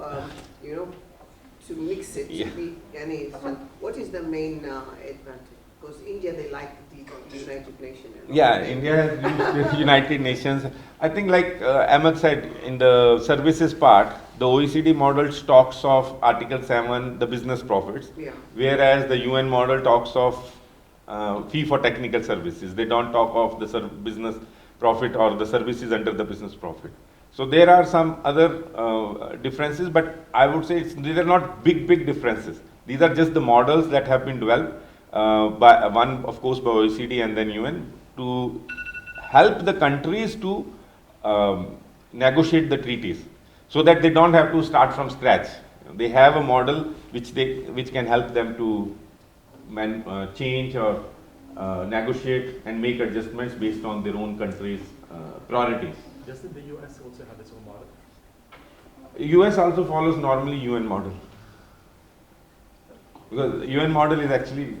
to mix it to be any. What is the main advantage? Because India, they like the United Nations. Yeah, India has used the United Nations. I think like Ahmed said, in the services part, the OECD model talks of Article 7, the business profits, whereas the UN model talks of fee for technical services. They don't talk of the business profit or the services under the business profit. So there are some other differences, but I would say these are not big differences. These are just the models that have been developed by one, of course, by OECD and then UN to help the countries to negotiate the treaties so that they don't have to start from scratch. They have a model which can help them to change or negotiate and make adjustments based on their own country's priorities. Doesn't the US also have its own model? US also follows normally UN model. Because UN model is actually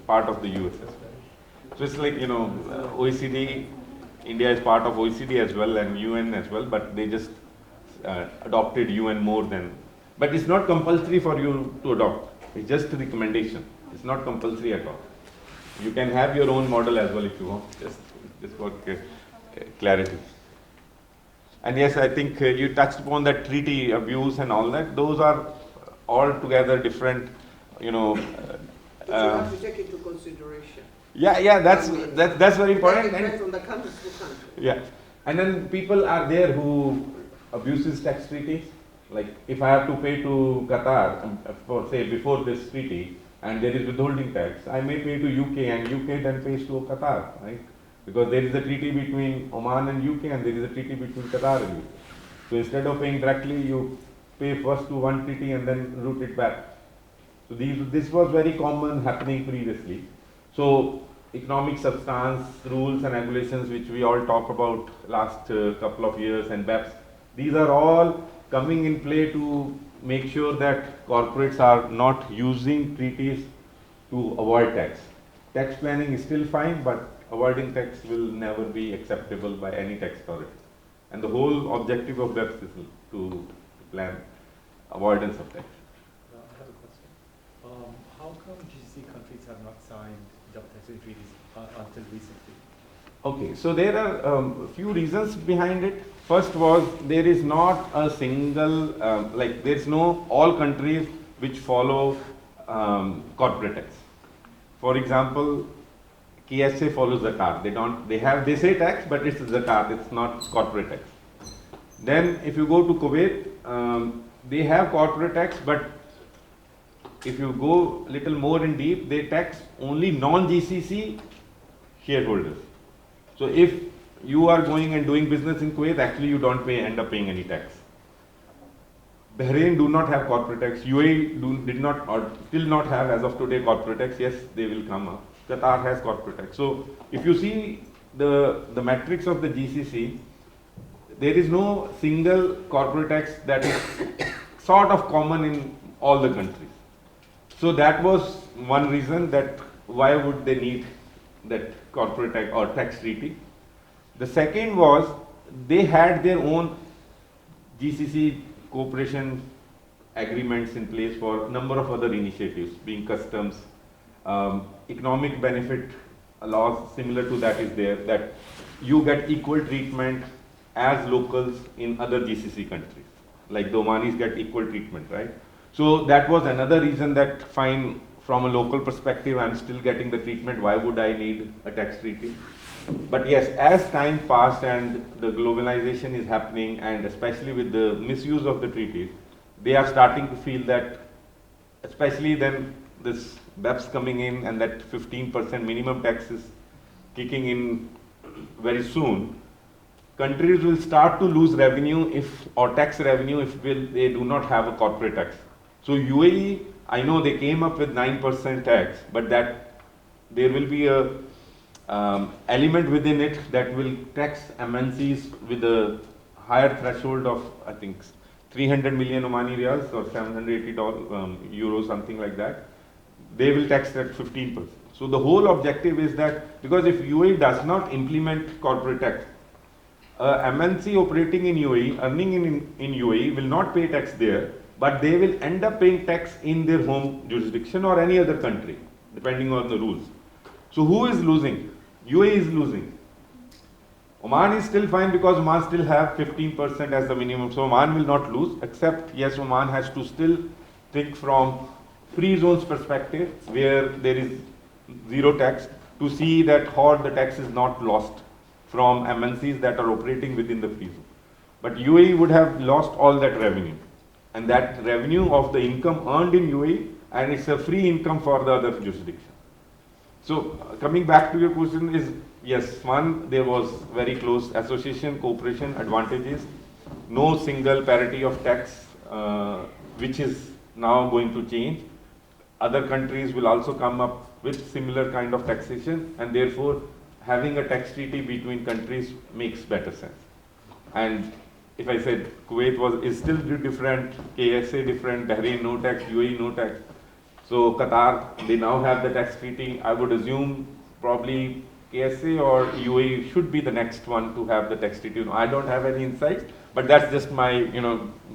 part of the US as well. So it's like, OECD, India is part of OECD as well and UN as well, but they just adopted UN more than, but it's not compulsory for you to adopt. It's just a recommendation. It's not compulsory at all. You can have your own model as well if you want, just for clarity. And yes, I think you touched upon that treaty abuse and all that. Those are altogether different, But you have to take into consideration. Yeah, that's very important. That depends on the country to country. Yeah, and then people are there who abuses tax treaties. Like if I have to pay to Qatar, for say before this treaty, and there is withholding tax, I may pay to UK, and UK then pays to Qatar, right? Because there is a treaty between Oman and UK, and there is a treaty between Qatar and UK. So instead of paying directly, you pay first to one treaty and then route it back. So this was very common happening previously. So economic substance, rules and regulations which we all talk about last couple of years and BEPS, these are all coming in play to make sure that corporates are not using treaties to avoid tax. Tax planning is still fine, but avoiding tax will never be acceptable by any tax authority. And the whole objective of BEPS is to plan avoidance of tax. I have a question. How come GCC countries have not signed double taxation treaties until recently? Okay, so there are a few reasons behind it. First was there is not a single, there's no all countries which follow corporate tax. For example, KSA follows zakat. They say tax, but it's zakat, it's not corporate tax. Then if you go to Kuwait, they have corporate tax, but if you go little more in deep, they tax only non-GCC shareholders. So if you are going and doing business in Kuwait, actually you don't end up paying any tax. Bahrain do not have corporate tax. UAE did not or still not have as of today corporate tax. Yes, they will come up. Qatar has corporate tax. So if you see the metrics of the GCC, there is no single corporate tax that is sort of common in all the countries. So that was one reason that why would they need that corporate tax or tax treaty. The second was they had their own GCC cooperation agreements in place for a number of other initiatives, being customs, economic benefit laws similar to that is there, that you get equal treatment as locals in other GCC countries, like the Omanis get equal treatment, right? So that was another reason that fine, from a local perspective, I'm still getting the treatment, why would I need a tax treaty? But yes, as time passed and the globalization is happening, and especially with the misuse of the treaties, they are starting to feel that, especially then this BEPS coming in and that 15% minimum tax is kicking in very soon, countries will start to lose revenue or tax revenue if they do not have a corporate tax. So UAE, I know they came up with 9% tax, but that there will be a element within it that will tax MNCs with a higher threshold of, I think, 300 million Omani riyals or 780 euros, something like that. They will tax at 15%. So the whole objective is that, because if UAE does not implement corporate tax, MNC operating in UAE, earning in UAE will not pay tax there, but they will end up paying tax in their home jurisdiction or any other country, depending on the rules. So who is losing? UAE is losing. Oman is still fine because Oman still have 15% as the minimum. So Oman will not lose, except yes, Oman has to still think from free zones perspective, where there is zero tax, to see that how the tax is not lost from MNCs that are operating within the free zone. But UAE would have lost all that revenue. And that revenue of the income earned in UAE, and it's a free income for the other jurisdiction. So coming back to your question is, yes, one, there was very close association, cooperation, advantages, no single parity of tax, which is now going to change. Other countries will also come up with similar kind of taxation, and therefore having a tax treaty between countries makes better sense. And if I said Kuwait is still different, KSA different, Bahrain no tax, UAE no tax. So Qatar, they now have the tax treaty. I would assume probably KSA or UAE should be the next one to have the tax treaty. I don't have any insights, but that's just my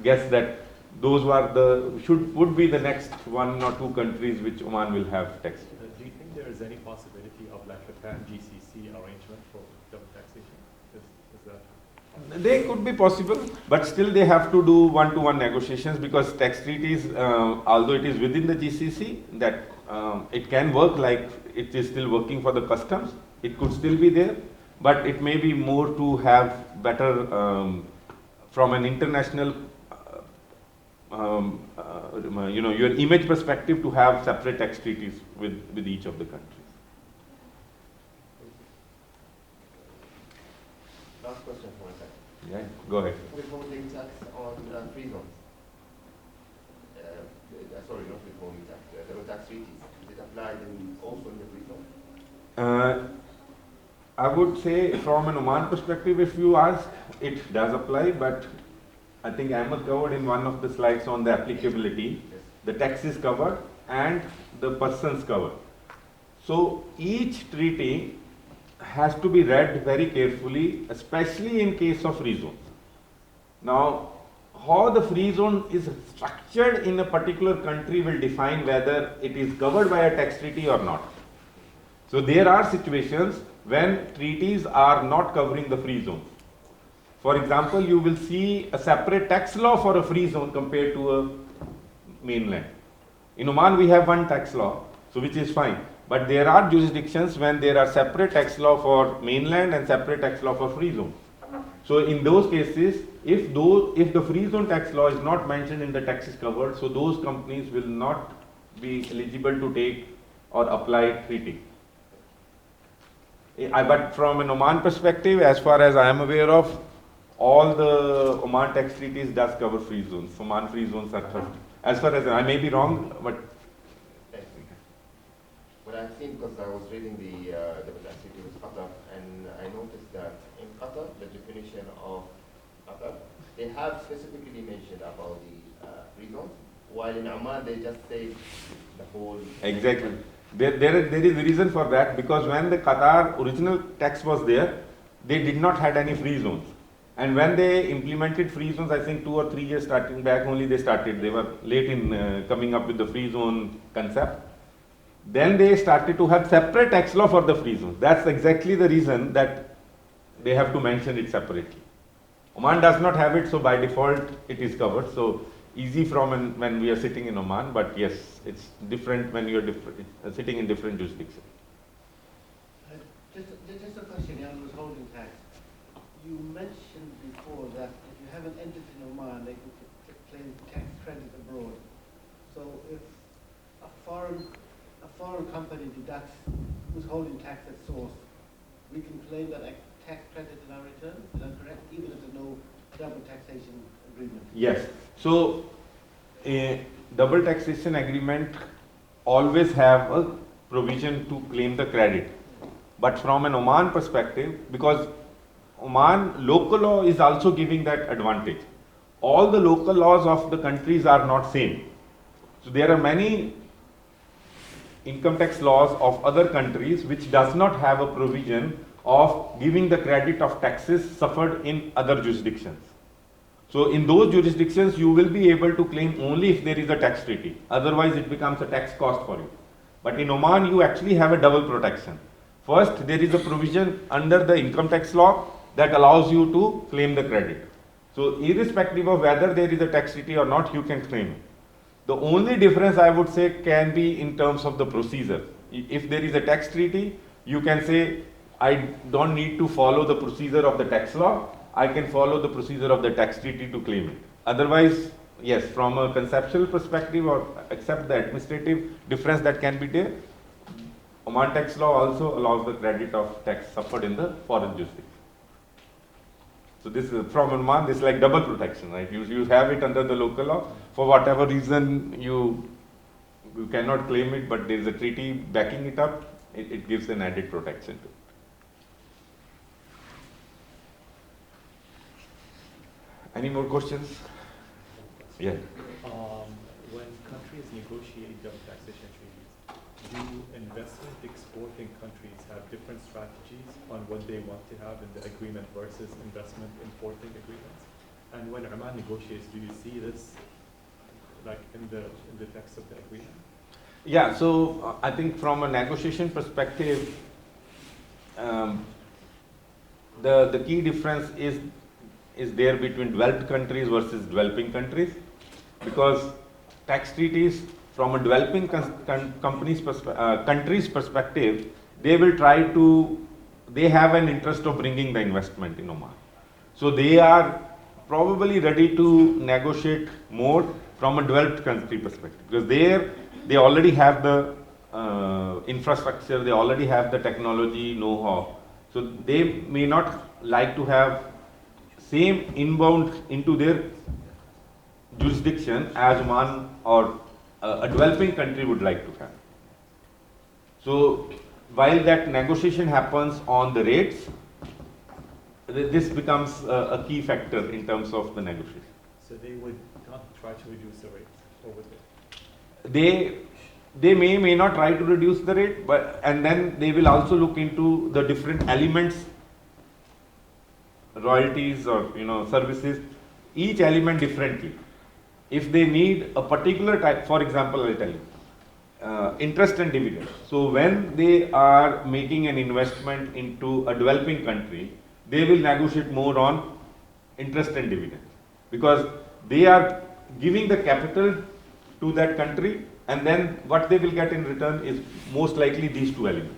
guess that those would be the next 1 or 2 countries which Oman will have tax treaty. Do you think there is any possibility of like a pan-GCC arrangement for double taxation? Is that? They could be possible, but still they have to do one-to-one negotiations, because tax treaties, although it is within the GCC, that it can work like it is still working for the customs. It could still be there, but it may be more to have better from an international, your image perspective, to have separate tax treaties with each of the countries. Last question for my side. Yeah, go ahead. Withholding tax on free zones. Sorry, not withholding tax. Double tax treaties. Is it applied also in the free zone? I would say from an Oman perspective, if you ask, it does apply, but I think Ahmed covered in one of the slides on the applicability. Yes. The tax is covered and the persons covered. So each treaty has to be read very carefully, especially in case of free zones. Now, how the free zone is structured in a particular country will define whether it is covered by a tax treaty or not. So there are situations when treaties are not covering the free zone. For example, you will see a separate tax law for a free zone compared to a mainland. In Oman, we have one tax law, so which is fine. But there are jurisdictions when there are separate tax law for mainland and separate tax law for free zone. So in those cases, if the free zone tax law is not mentioned in the taxes covered, so those companies will not be eligible to take or apply treaty. But from an Oman perspective, as far as I am aware of, all the Oman tax treaties does cover free zones. Oman free zones are covered. As far as I may be wrong, but what I've seen, because I was reading the double tax treaty with Qatar, and I noticed that in Qatar, the definition of Qatar, they have specifically mentioned about the free zones, while in Oman they just say the whole. Exactly. There is a reason for that, because when the Qatar original tax was there, they did not had any free zones. And when they implemented free zones, I think 2 or 3 years starting back only they started. They were late in coming up with the free zone concept. Then they started to have separate tax law for the free zones. That's exactly the reason that they have to mention it separately. Oman does not have it, so by default it is covered. So easy when we are sitting in Oman, but yes, it's different when you are sitting in different jurisdictions. Just a question on withholding tax. You mentioned before that if you have an entity in Oman, they can claim tax credit abroad. So if a foreign company deducts withholding tax at source, we can claim that tax credit in our return. Is that correct? Even if there's no double taxation agreement. Yes. So a double taxation agreement always have a provision to claim the credit. But from an Oman perspective, because Oman local law is also giving that advantage. All the local laws of the countries are not same. So there are many income tax laws of other countries which does not have a provision of giving the credit of taxes suffered in other jurisdictions. So in those jurisdictions you will be able to claim only if there is a tax treaty. Otherwise it becomes a tax cost for you. But in Oman you actually have a double protection. First, there is a provision under the income tax law that allows you to claim the credit. So irrespective of whether there is a tax treaty or not, you can claim it. The only difference I would say can be in terms of the procedure. If there is a tax treaty, you can say, I don't need to follow the procedure of the tax law, I can follow the procedure of the tax treaty to claim it. Otherwise, yes, from a conceptual perspective or except the administrative difference that can be there, Oman tax law also allows the credit of tax suffered in the foreign jurisdiction. So this is from Oman, this is like double protection, right? You have it under the local law. For whatever reason you we cannot claim it, but there is a treaty backing it up, it gives an added protection to it. Any more questions? Yeah. When countries negotiate double taxation treaties, do investment exporting countries have different strategies on what they want to have in the agreement versus investment importing agreements? And when Oman negotiates, do you see this like in the text of the agreement? Yeah, so I think from a negotiation perspective, the key difference is there between developed countries versus developing countries, because tax treaties from a developing country's perspective, they have an interest of bringing the investment in Oman. So they are probably ready to negotiate more from a developed country perspective, because they already have the infrastructure, they already have the technology know-how. So they may not like to have same inbound into their jurisdiction as Oman or a developing country would like to have. So while that negotiation happens on the rates, this becomes a key factor in terms of the negotiation. So they would not try to reduce the rates over there? They may not try to reduce the rate, and then they will also look into the different elements, royalties or services, each element differently. If they need a particular type, for example, I'll tell you, interest and dividend. So when they are making an investment into a developing country, they will negotiate more on interest and dividend, because they are giving the capital to that country, and then what they will get in return is most likely these two elements.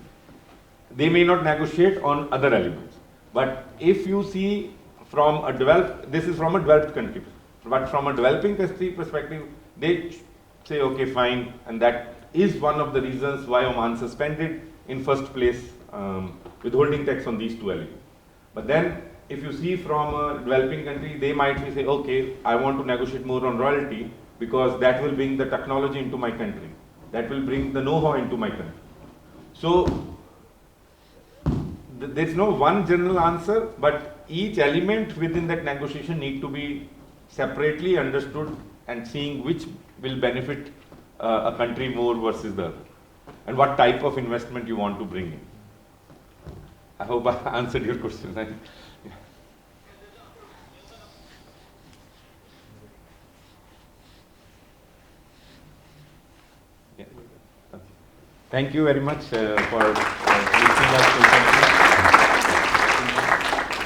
They may not negotiate on other elements. But if you see from a this is from a developed country, but from a developing country perspective, they say, okay, fine, and that is one of the reasons why Oman suspended in first place withholding tax on these two elements. But then if you see from a developing country, they might say, okay, I want to negotiate more on royalty, because that will bring the technology into my country, that will bring the know-how into my country. So there's no one general answer, but each element within that negotiation need to be separately understood and seeing which will benefit a country more versus the other, and what type of investment you want to bring in. I hope I answered your question. Thank you very much for listening us.